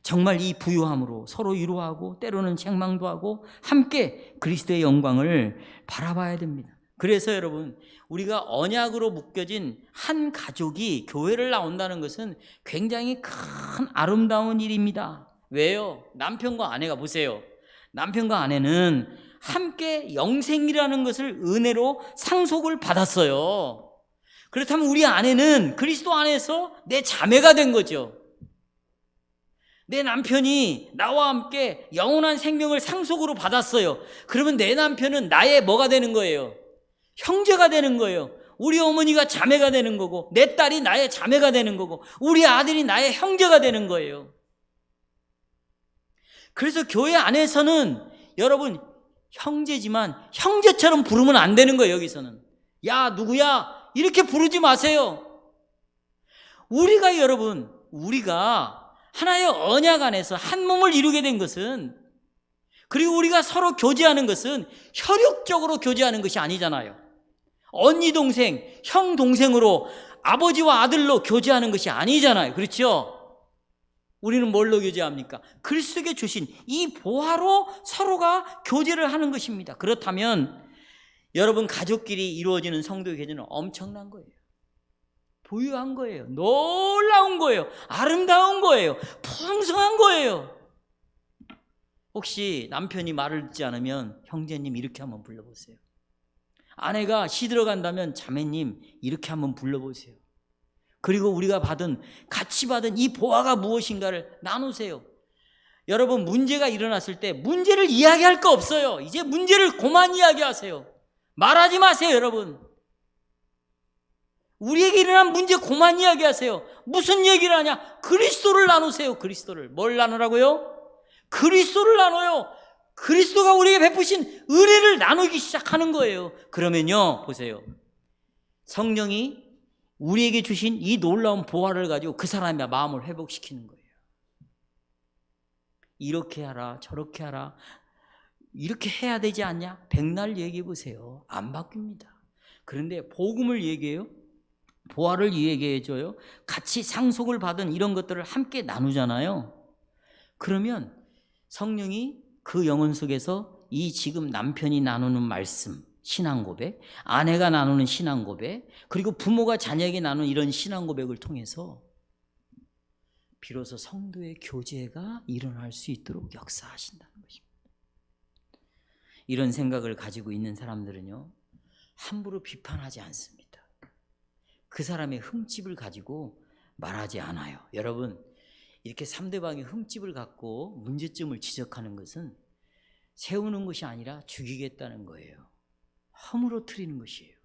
정말 이 부요함으로 서로 이루어하고 때로는 책망도 하고 함께 그리스도의 영광을 바라봐야 됩니다. 그래서 여러분, 우리가 언약으로 묶여진 한 가족이 교회를 나온다는 것은 굉장히 큰 아름다운 일입니다. 왜요? 남편과 아내가 보세요. 남편과 아내는 함께 영생이라는 것을 은혜로 상속을 받았어요. 그렇다면 우리 아내는 그리스도 안에서 내 자매가 된 거죠. 내 남편이 나와 함께 영원한 생명을 상속으로 받았어요. 그러면 내 남편은 나의 뭐가 되는 거예요? 형제가 되는 거예요. 우리 어머니가 자매가 되는 거고, 내 딸이 나의 자매가 되는 거고, 우리 아들이 나의 형제가 되는 거예요. 그래서 교회 안에서는 여러분, 형제지만 형제처럼 부르면 안 되는 거예요. 여기서는 야 누구야 이렇게 부르지 마세요. 우리가 여러분, 우리가 하나의 언약 안에서 한 몸을 이루게 된 것은, 그리고 우리가 서로 교제하는 것은 혈육적으로 교제하는 것이 아니잖아요. 언니 동생, 형 동생으로, 아버지와 아들로 교제하는 것이 아니잖아요. 그렇죠? 우리는 뭘로 교제합니까? 그리스도께 주신 이 보화로 서로가 교제를 하는 것입니다. 그렇다면 여러분, 가족끼리 이루어지는 성도의 교제는 엄청난 거예요. 부유한 거예요. 놀라운 거예요. 아름다운 거예요. 풍성한 거예요. 혹시 남편이 말을 듣지 않으면 형제님 이렇게 한번 불러보세요. 아내가 시들어간다면 자매님 이렇게 한번 불러보세요. 그리고 우리가 같이 받은 이 보화가 무엇인가를 나누세요. 여러분, 문제가 일어났을 때 문제를 이야기할 거 없어요. 이제 문제를 그만 이야기하세요. 말하지 마세요. 여러분, 우리에게 일어난 문제 그만 이야기하세요. 무슨 얘기를 하냐? 그리스도를 나누세요. 그리스도를. 뭘 나누라고요? 그리스도를 나눠요. 그리스도가 우리에게 베푸신 은혜를 나누기 시작하는 거예요. 그러면요, 보세요. 성령이 우리에게 주신 이 놀라운 보화를 가지고 그 사람의 마음을 회복시키는 거예요. 이렇게 하라, 저렇게 하라, 이렇게 해야 되지 않냐? 백날 얘기해 보세요. 안 바뀝니다. 그런데 복음을 얘기해요. 보화를 얘기해줘요. 같이 상속을 받은 이런 것들을 함께 나누잖아요. 그러면 성령이 그 영혼 속에서 이 지금 남편이 나누는 말씀, 신앙 고백, 아내가 나누는 신앙 고백, 그리고 부모가 자녀에게 나누는 이런 신앙 고백을 통해서 비로소 성도의 교제가 일어날 수 있도록 역사하신다는 것입니다. 이런 생각을 가지고 있는 사람들은요, 함부로 비판하지 않습니다. 그 사람의 흠집을 가지고 말하지 않아요. 여러분, 이렇게 상대방의 흠집을 갖고 문제점을 지적하는 것은 세우는 것이 아니라 죽이겠다는 거예요. 허물어뜨리는 것이에요.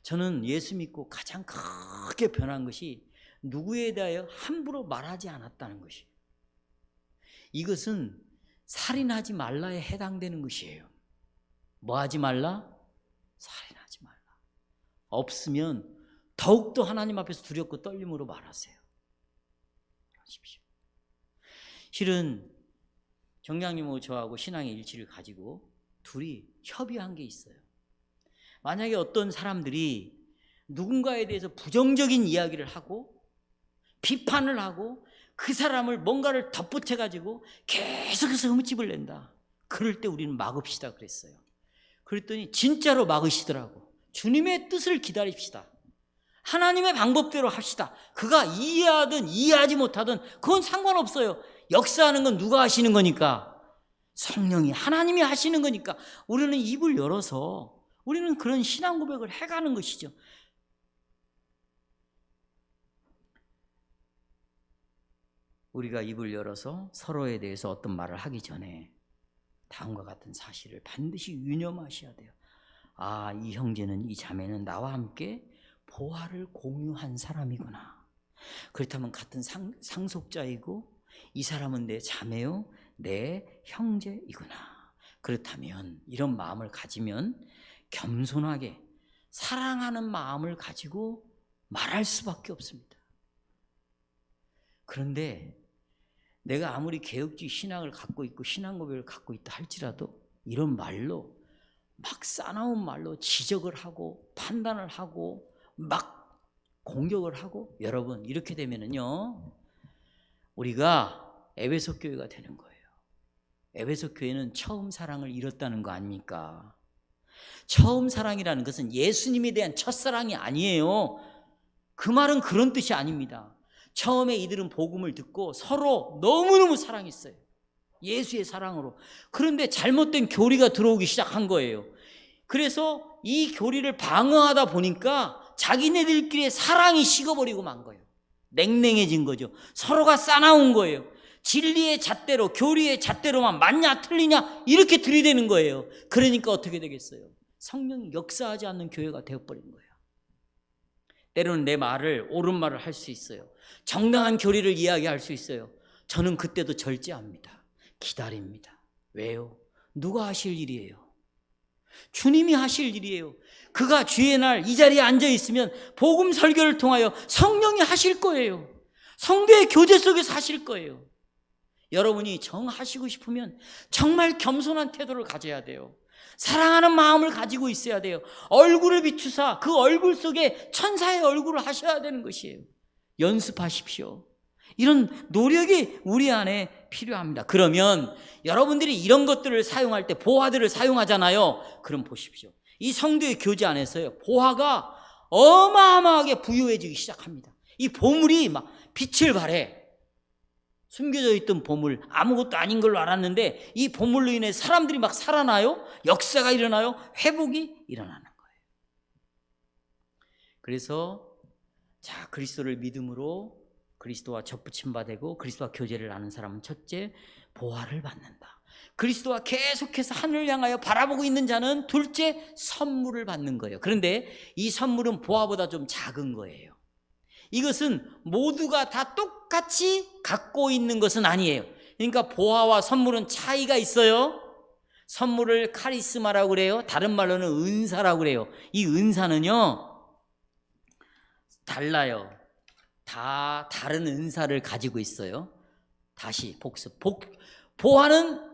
저는 예수 믿고 가장 크게 변한 것이 누구에 대하여 함부로 말하지 않았다는 것이에요. 이것은 살인하지 말라에 해당되는 것이에요. 뭐 하지 말라? 살인하지 말라. 없으면 더욱더 하나님 앞에서 두렵고 떨림으로 말하세요. 하십시오. 실은 정장님하고 저하고 신앙의 일치를 가지고 둘이 협의한 게 있어요. 만약에 어떤 사람들이 누군가에 대해서 부정적인 이야기를 하고 비판을 하고 그 사람을 뭔가를 덧붙여가지고 계속해서 흠집을 낸다. 그럴 때 우리는 막읍시다 그랬어요. 그랬더니 진짜로 막으시더라고. 주님의 뜻을 기다립시다. 하나님의 방법대로 합시다. 그가 이해하든 이해하지 못하든 그건 상관없어요. 역사하는 건 누가 하시는 거니까? 성령이, 하나님이 하시는 거니까 우리는 입을 열어서 우리는 그런 신앙 고백을 해가는 것이죠. 우리가 입을 열어서 서로에 대해서 어떤 말을 하기 전에 다음과 같은 사실을 반드시 유념하셔야 돼요. 아, 이 형제는, 이 자매는 나와 함께 보화를 공유한 사람이구나. 그렇다면 같은 상속자이고 이 사람은 내 자매요, 내 형제이구나. 그렇다면 이런 마음을 가지면 겸손하게 사랑하는 마음을 가지고 말할 수밖에 없습니다. 그런데 내가 아무리 개혁주의 신앙을 갖고 있고 신앙 고백을 갖고 있다 할지라도 이런 말로 막 싸나운 말로 지적을 하고 판단을 하고 막 공격을 하고, 여러분 이렇게 되면은요 우리가 에베소 교회가 되는 거예요. 에베소 교회는 처음 사랑을 잃었다는 거 아닙니까? 처음 사랑이라는 것은 예수님에 대한 첫사랑이 아니에요. 그 말은 그런 뜻이 아닙니다. 처음에 이들은 복음을 듣고 서로 너무너무 사랑했어요. 예수의 사랑으로. 그런데 잘못된 교리가 들어오기 시작한 거예요. 그래서 이 교리를 방어하다 보니까 자기네들끼리의 사랑이 식어버리고 만 거예요. 냉랭해진 거죠. 서로가 싸나운 거예요. 진리의 잣대로, 교리의 잣대로만 맞냐 틀리냐 이렇게 들이대는 거예요. 그러니까 어떻게 되겠어요? 성령이 역사하지 않는 교회가 되어버린 거예요. 때로는 내 말을, 옳은 말을 할 수 있어요. 정당한 교리를 이야기할 수 있어요. 저는 그때도 절제합니다. 기다립니다. 왜요? 누가 하실 일이에요? 주님이 하실 일이에요. 그가 주의 날 이 자리에 앉아 있으면 복음 설교를 통하여 성령이 하실 거예요. 성도의 교제 속에서 하실 거예요. 여러분이 정하시고 싶으면 정말 겸손한 태도를 가져야 돼요. 사랑하는 마음을 가지고 있어야 돼요. 얼굴을 비추사 그 얼굴 속에 천사의 얼굴을 하셔야 되는 것이에요. 연습하십시오. 이런 노력이 우리 안에 필요합니다. 그러면 여러분들이 이런 것들을 사용할 때 보화들을 사용하잖아요. 그럼 보십시오. 이 성도의 교제 안에서요, 보화가 어마어마하게 부유해지기 시작합니다. 이 보물이 막 빛을 발해. 숨겨져 있던 보물, 아무것도 아닌 걸로 알았는데 이 보물로 인해 사람들이 막 살아나요. 역사가 일어나요. 회복이 일어나는 거예요. 그래서 자, 그리스도를 믿음으로 그리스도와 접붙임바 되고 그리스도와 교제를 나눈 사람은 첫째, 보화를 받는다. 그리스도와 계속해서 하늘을 향하여 바라보고 있는 자는 둘째, 선물을 받는 거예요. 그런데 이 선물은 보화보다 좀 작은 거예요. 이것은 모두가 다 똑같이 갖고 있는 것은 아니에요. 그러니까 보화와 선물은 차이가 있어요. 선물을 카리스마라고 그래요. 다른 말로는 은사라고 그래요. 이 은사는요 달라요. 다 다른 은사를 가지고 있어요. 다시 복습. 보화는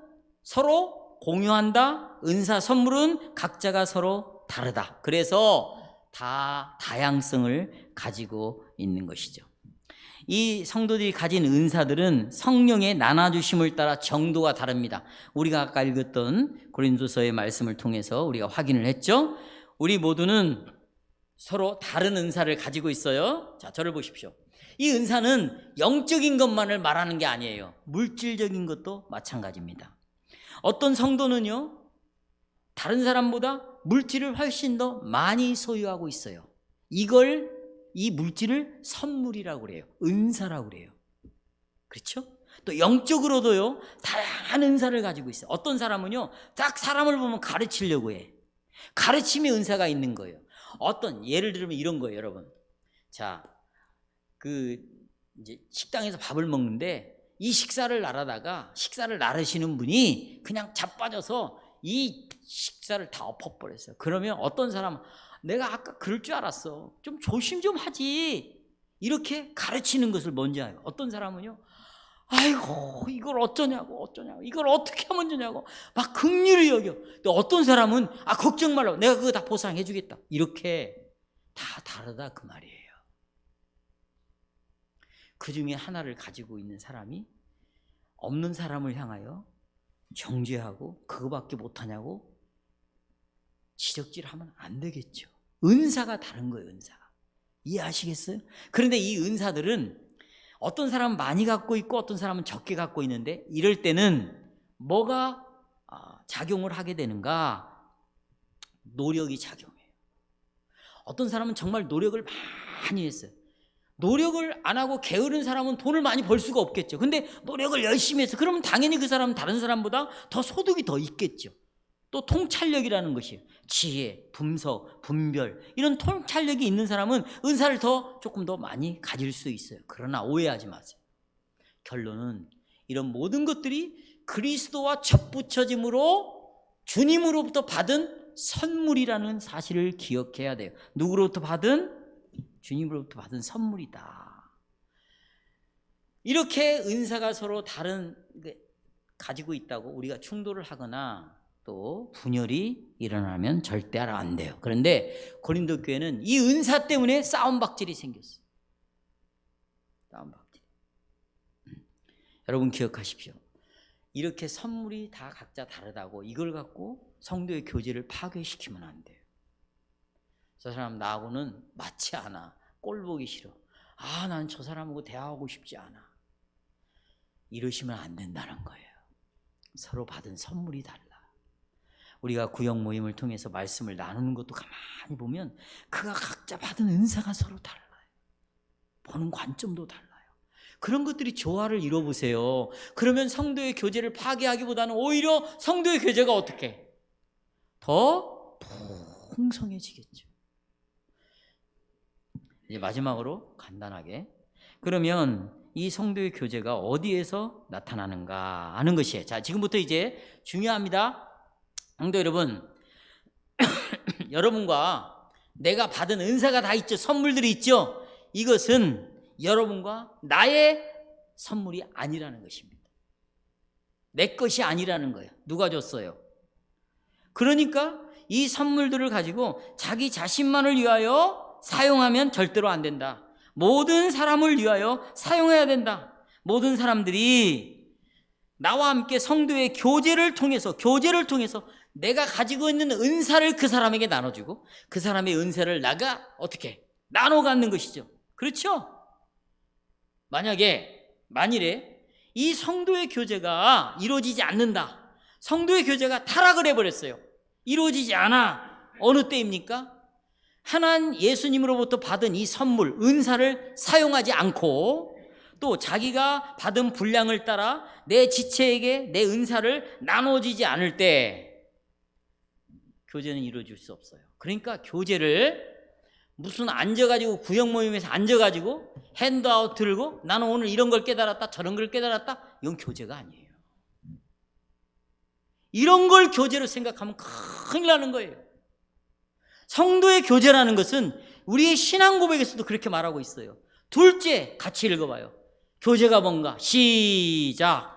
서로 공유한다. 은사, 선물은 각자가 서로 다르다. 그래서 다 다양성을 가지고 있는 것이죠. 이 성도들이 가진 은사들은 성령의 나눠주심을 따라 정도가 다릅니다. 우리가 아까 읽었던 고린도서의 말씀을 통해서 우리가 확인을 했죠. 우리 모두는 서로 다른 은사를 가지고 있어요. 자, 저를 보십시오. 이 은사는 영적인 것만을 말하는 게 아니에요. 물질적인 것도 마찬가지입니다. 어떤 성도는요, 다른 사람보다 물질을 훨씬 더 많이 소유하고 있어요. 이 물질을 선물이라고 그래요. 은사라고 그래요. 그렇죠? 또 영적으로도요, 다양한 은사를 가지고 있어요. 어떤 사람은요, 딱 사람을 보면 가르치려고 해. 가르침의 은사가 있는 거예요. 예를 들면 이런 거예요, 여러분. 자, 이제 식당에서 밥을 먹는데 이 식사를 나르시는 분이 그냥 자빠져서 이 식사를 다 엎어버렸어요. 그러면 어떤 사람은 내가 아까 그럴 줄 알았어. 좀 조심 좀 하지. 이렇게 가르치는 것을 먼저 해요. 어떤 사람은요, 아이고, 이걸 어쩌냐고. 이걸 어떻게 하면 되냐고. 막 긍휼히 여겨. 또 어떤 사람은, 걱정 말라고. 내가 그거 다 보상해 주겠다. 이렇게 다 다르다 그 말이에요. 그 중에 하나를 가지고 있는 사람이 없는 사람을 향하여 정죄하고 그거밖에 못하냐고 지적질하면 안 되겠죠. 은사가 다른 거예요. 은사가. 이해하시겠어요? 그런데 이 은사들은 어떤 사람은 많이 갖고 있고 어떤 사람은 적게 갖고 있는데, 이럴 때는 뭐가 작용을 하게 되는가? 노력이 작용해요. 어떤 사람은 정말 노력을 많이 했어요. 노력을 안 하고 게으른 사람은 돈을 많이 벌 수가 없겠죠. 근데 노력을 열심히 해서, 그러면 당연히 그 사람은 다른 사람보다 더 소득이 더 있겠죠. 또 통찰력이라는 것이에요. 지혜, 분석, 분별, 이런 통찰력이 있는 사람은 은사를 조금 더 많이 가질 수 있어요. 그러나 오해하지 마세요. 결론은 이런 모든 것들이 그리스도와 접붙여짐으로 주님으로부터 받은 선물이라는 사실을 기억해야 돼요. 누구로부터 받은? 주님으로부터 받은 선물이다. 이렇게 은사가 서로 가지고 있다고 우리가 충돌을 하거나 또 분열이 일어나면 절대 안 돼요. 그런데 고린도 교회는 이 은사 때문에 싸움박질이 생겼어요. 싸움박질. 여러분 기억하십시오. 이렇게 선물이 다 각자 다르다고 이걸 갖고 성도의 교제를 파괴시키면 안 돼요. 저 사람 나하고는 맞지 않아. 꼴 보기 싫어. 난 저 사람하고 대화하고 싶지 않아. 이러시면 안 된다는 거예요. 서로 받은 선물이 달라. 우리가 구역 모임을 통해서 말씀을 나누는 것도 가만히 보면 그가 각자 받은 은사가 서로 달라요. 보는 관점도 달라요. 그런 것들이 조화를 이뤄보세요. 그러면 성도의 교제를 파괴하기보다는 오히려 성도의 교제가 어떻게? 더 풍성해지겠죠. 이제 마지막으로 간단하게, 그러면 이 성도의 교제가 어디에서 나타나는가 하는 것이에요. 자, 지금부터 이제 중요합니다. 성도 여러분, 여러분과 내가 받은 은사가 다 있죠. 선물들이 있죠. 이것은 여러분과 나의 선물이 아니라는 것입니다. 내 것이 아니라는 거예요. 누가 줬어요? 그러니까 이 선물들을 가지고 자기 자신만을 위하여 사용하면 절대로 안 된다. 모든 사람을 위하여 사용해야 된다. 모든 사람들이 나와 함께 성도의 교제를 통해서 내가 가지고 있는 은사를 그 사람에게 나눠주고 그 사람의 은사를 나가 어떻게 나눠 갖는 것이죠. 그렇죠? 만일에 이 성도의 교제가 이루어지지 않는다. 성도의 교제가 타락을 해버렸어요. 이루어지지 않아. 어느 때입니까? 하나님 예수님으로부터 받은 이 선물, 은사를 사용하지 않고 또 자기가 받은 분량을 따라 내 지체에게 내 은사를 나눠지지 않을 때 교제는 이루어질 수 없어요. 그러니까 교제를 무슨 앉아가지고 구역 모임에서 앉아가지고 핸드아웃 들고 나는 오늘 이런 걸 깨달았다 저런 걸 깨달았다, 이건 교제가 아니에요. 이런 걸 교제로 생각하면 큰일 나는 거예요. 성도의 교제라는 것은 우리의 신앙 고백에서도 그렇게 말하고 있어요. 둘째, 같이 읽어봐요. 교제가 뭔가? 시작.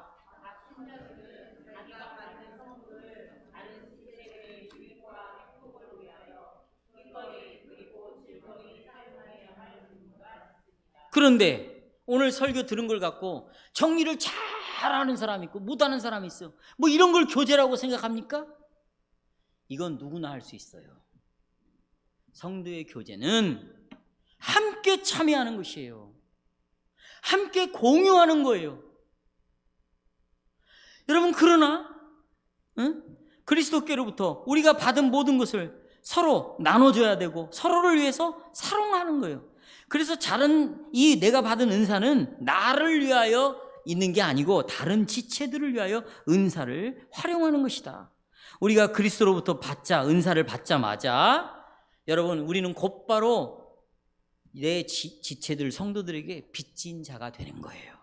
그런데 오늘 설교 들은 걸 갖고 정리를 잘하는 사람이 있고 못하는 사람이 있어. 뭐 이런 걸 교제라고 생각합니까? 이건 누구나 할 수 있어요. 성도의 교제는 함께 참여하는 것이에요. 함께 공유하는 거예요. 여러분, 그러나 그리스도께로부터 우리가 받은 모든 것을 서로 나눠줘야 되고 서로를 위해서 사랑하는 거예요. 그래서 내가 받은 은사는 나를 위하여 있는 게 아니고 다른 지체들을 위하여 은사를 활용하는 것이다. 우리가 그리스도로부터 은사를 받자마자 여러분, 우리는 곧바로 내 지체들 성도들에게 빚진 자가 되는 거예요.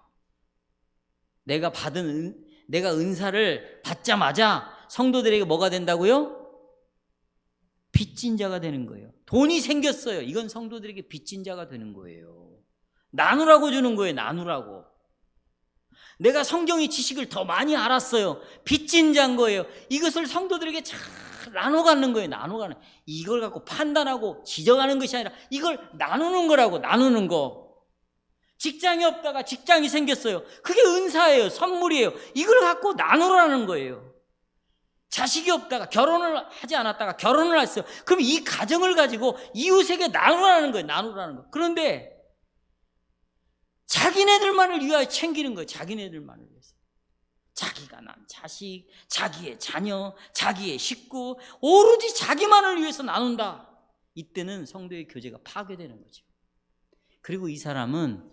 내가 은사를 받자마자 성도들에게 뭐가 된다고요? 빚진 자가 되는 거예요. 돈이 생겼어요. 이건 성도들에게 빚진 자가 되는 거예요. 나누라고 주는 거예요. 나누라고. 내가 성경의 지식을 더 많이 알았어요. 빚진 자인 거예요. 이것을 성도들에게 잘 나눠 갖는 거예요. 나눠 가는. 이걸 갖고 판단하고 지적하는 것이 아니라 이걸 나누는 거라고. 나누는 거. 직장이 없다가 직장이 생겼어요. 그게 은사예요. 선물이에요. 이걸 갖고 나누라는 거예요. 자식이 없다가 결혼을 하지 않았다가 결혼을 했어요. 그럼 이 가정을 가지고 이웃에게 나누라는 거예요. 나누라는 거. 그런데 자기네들만을 위하여 챙기는 거예요. 자기네들만을 위해서. 자기가 난 자식, 자기의 자녀, 자기의 식구, 오로지 자기만을 위해서 나눈다. 이때는 성도의 교제가 파괴되는 거죠. 그리고 이 사람은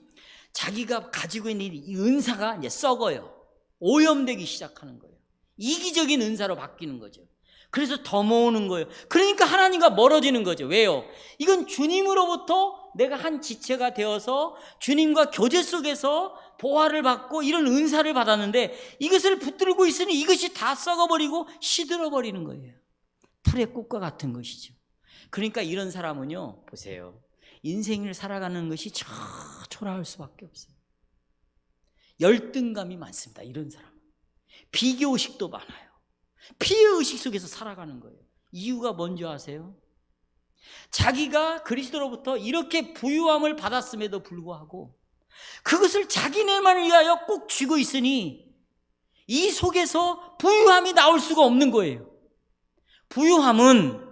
자기가 가지고 있는 이 은사가 이제 썩어요. 오염되기 시작하는 거예요. 이기적인 은사로 바뀌는 거죠. 그래서 더 모으는 거예요. 그러니까 하나님과 멀어지는 거죠. 왜요? 이건 주님으로부터 내가 한 지체가 되어서 주님과 교제 속에서 보화를 받고 이런 은사를 받았는데 이것을 붙들고 있으니 이것이 다 썩어버리고 시들어버리는 거예요. 풀의 꽃과 같은 것이죠. 그러니까 이런 사람은요, 보세요. 인생을 살아가는 것이 초라할 수밖에 없어요. 열등감이 많습니다. 이런 사람은. 비교의식도 많아요. 피해의식 속에서 살아가는 거예요. 이유가 뭔지 아세요? 자기가 그리스도로부터 이렇게 부유함을 받았음에도 불구하고 그것을 자기네만을 위하여 꼭 쥐고 있으니 이 속에서 부유함이 나올 수가 없는 거예요. 부유함은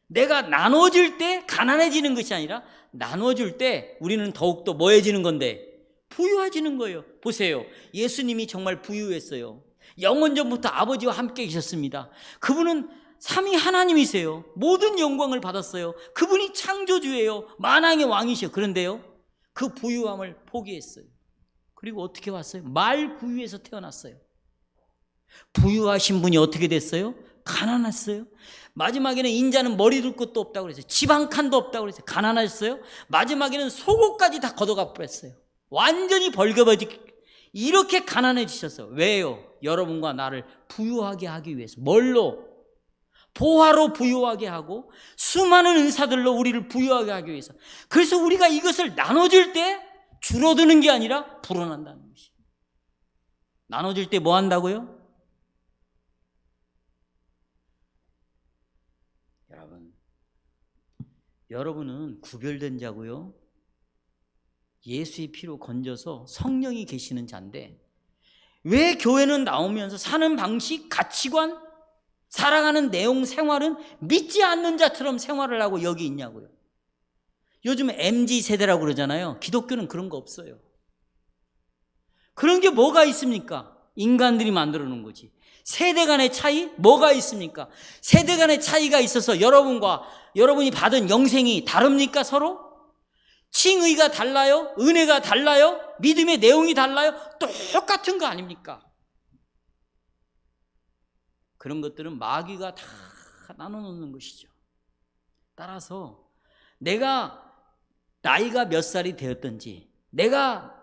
내가 나눠줄 때 가난해지는 것이 아니라 나눠줄 때 우리는 더욱더 뭐해지는 건데 부유해지는 거예요. 보세요. 예수님이 정말 부유했어요. 영원전부터 아버지와 함께 계셨습니다. 그분은 삼위 하나님이세요. 모든 영광을 받았어요. 그분이 창조주예요. 만왕의 왕이셔. 그런데요, 그 부유함을 포기했어요. 그리고 어떻게 왔어요? 말구유에서 태어났어요. 부유하신 분이 어떻게 됐어요? 가난했어요. 마지막에는 인자는 머리 둘 것도 없다고 그랬어요. 집 한 칸도 없다고 그랬어요. 가난했어요. 마지막에는 속옷까지 다 걷어가 버렸어요. 완전히 벌거벗이 이렇게 가난해지셨어요. 왜요? 여러분과 나를 부유하게 하기 위해서. 뭘로? 보화로 부유하게 하고 수많은 은사들로 우리를 부유하게 하기 위해서. 그래서 우리가 이것을 나눠줄 때 줄어드는 게 아니라 불어난다는 것이에요. 나눠줄 때 뭐 한다고요? 여러분은 구별된 자고요. 예수의 피로 건져서 성령이 계시는 자인데 왜 교회는 나오면서 사는 방식, 가치관, 살아가는 내용, 생활은 믿지 않는 자처럼 생활을 하고 여기 있냐고요. 요즘 MZ세대라고 그러잖아요. 기독교는 그런 거 없어요. 그런 게 뭐가 있습니까? 인간들이 만들어 놓은 거지. 세대 간의 차이? 뭐가 있습니까? 세대 간의 차이가 있어서 여러분이 받은 영생이 다릅니까 서로? 칭의가 달라요? 은혜가 달라요? 믿음의 내용이 달라요? 똑같은 거 아닙니까? 그런 것들은 마귀가 다 나눠놓는 것이죠. 따라서 내가 나이가 몇 살이 되었든지 내가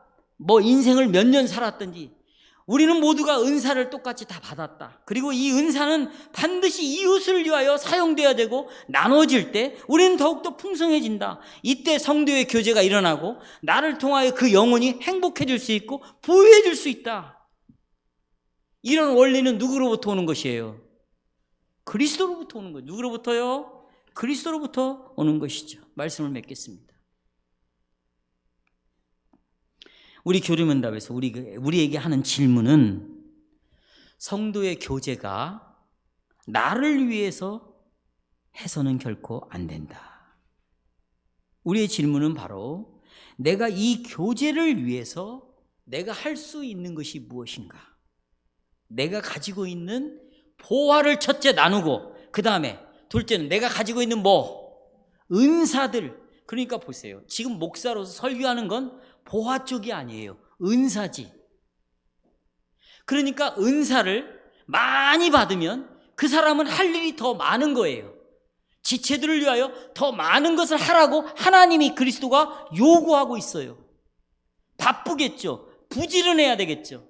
인생을 몇 년 살았든지 우리는 모두가 은사를 똑같이 다 받았다. 그리고 이 은사는 반드시 이웃을 위하여 사용돼야 되고 나눠질 때 우리는 더욱더 풍성해진다. 이때 성도의 교제가 일어나고 나를 통하여 그 영혼이 행복해질 수 있고 부유해질 수 있다. 이런 원리는 누구로부터 오는 것이에요? 그리스도로부터 오는 거예요. 누구로부터요? 그리스도로부터 오는 것이죠. 말씀을 맺겠습니다. 우리 교류문답에서 우리에게 하는 질문은 성도의 교제가 나를 위해서 해서는 결코 안 된다. 우리의 질문은 바로 내가 이 교제를 위해서 내가 할 수 있는 것이 무엇인가? 내가 가지고 있는 보화를 첫째 나누고 그 다음에 둘째는 내가 가지고 있는 은사들. 그러니까 보세요. 지금 목사로서 설교하는 건 보화 쪽이 아니에요. 은사지. 그러니까 은사를 많이 받으면 그 사람은 할 일이 더 많은 거예요. 지체들을 위하여 더 많은 것을 하라고 하나님이 그리스도가 요구하고 있어요. 바쁘겠죠. 부지런해야 되겠죠.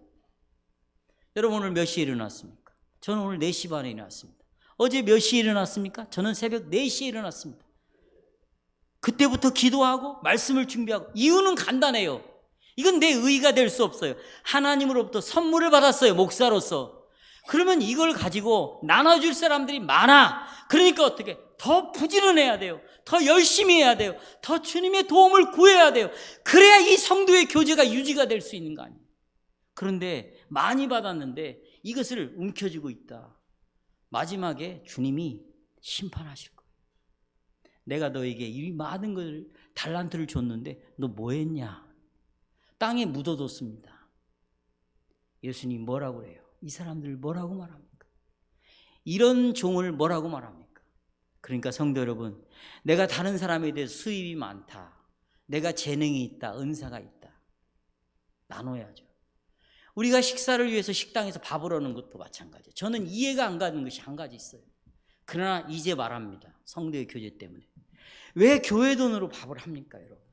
여러분 오늘 몇 시에 일어났습니까? 저는 오늘 4시 반에 일어났습니다. 어제 몇 시에 일어났습니까? 저는 새벽 4시에 일어났습니다. 그때부터 기도하고 말씀을 준비하고. 이유는 간단해요. 이건 내 의의가 될 수 없어요. 하나님으로부터 선물을 받았어요. 목사로서. 그러면 이걸 가지고 나눠줄 사람들이 많아. 그러니까 어떻게? 더 부지런해야 돼요. 더 열심히 해야 돼요. 더 주님의 도움을 구해야 돼요. 그래야 이 성도의 교제가 유지가 될 수 있는 거 아니에요. 그런데 많이 받았는데 이것을 움켜쥐고 있다. 마지막에 주님이 심판하실 거예요. 내가 너에게 이 많은 걸 달란트를 줬는데 너 뭐 했냐? 땅에 묻어뒀습니다. 예수님 뭐라고 그래요? 이 사람들 뭐라고 말합니까? 이런 종을 뭐라고 말합니까? 그러니까 성도 여러분, 내가 다른 사람에 대해서 수입이 많다, 내가 재능이 있다, 은사가 있다, 나눠야죠. 우리가 식사를 위해서 식당에서 밥을 하는 것도 마찬가지예요. 저는 이해가 안 가는 것이 한 가지 있어요. 그러나 이제 말합니다. 성도의 교제 때문에. 왜 교회 돈으로 밥을 합니까, 여러분?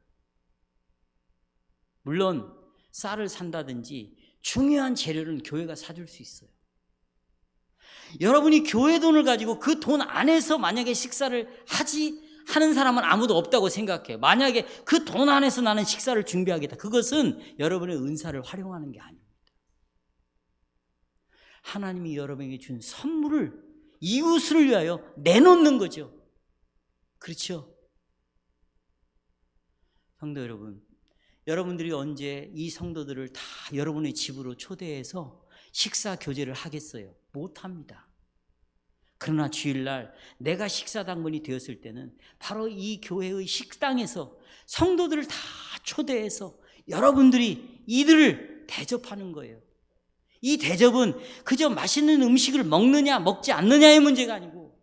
물론 쌀을 산다든지 중요한 재료는 교회가 사줄 수 있어요. 여러분이 교회 돈을 가지고 그 돈 안에서 만약에 식사를 하는 사람은 아무도 없다고 생각해요. 만약에 그 돈 안에서 나는 식사를 준비하겠다. 그것은 여러분의 은사를 활용하는 게 아닙니다. 하나님이 여러분에게 준 선물을 이웃을 위하여 내놓는 거죠. 그렇죠? 성도 여러분, 여러분들이 언제 이 성도들을 다 여러분의 집으로 초대해서 식사 교제를 하겠어요? 못합니다. 그러나 주일날 내가 식사 당번이 되었을 때는 바로 이 교회의 식당에서 성도들을 다 초대해서 여러분들이 이들을 대접하는 거예요. 이 대접은 그저 맛있는 음식을 먹느냐 먹지 않느냐의 문제가 아니고,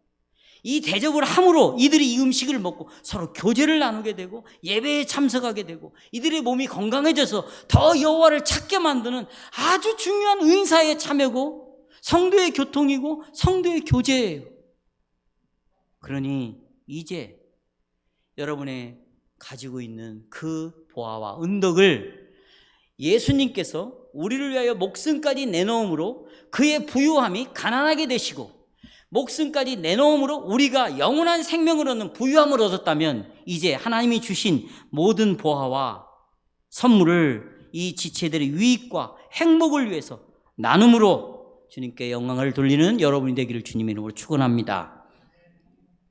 이 대접을 함으로 이들이 이 음식을 먹고 서로 교제를 나누게 되고 예배에 참석하게 되고 이들의 몸이 건강해져서 더 여호와를 찾게 만드는 아주 중요한 은사의 참여고 성도의 교통이고 성도의 교제예요. 그러니 이제 여러분의 가지고 있는 그 보화와 은덕을 예수님께서 우리를 위하여 목숨까지 내놓음으로 그의 부유함이 가난하게 되시고 목숨까지 내놓음으로 우리가 영원한 생명을 얻는 부유함을 얻었다면 이제 하나님이 주신 모든 보화와 선물을 이 지체들의 유익과 행복을 위해서 나눔으로 주님께 영광을 돌리는 여러분이 되기를 주님의 이름으로 축원합니다.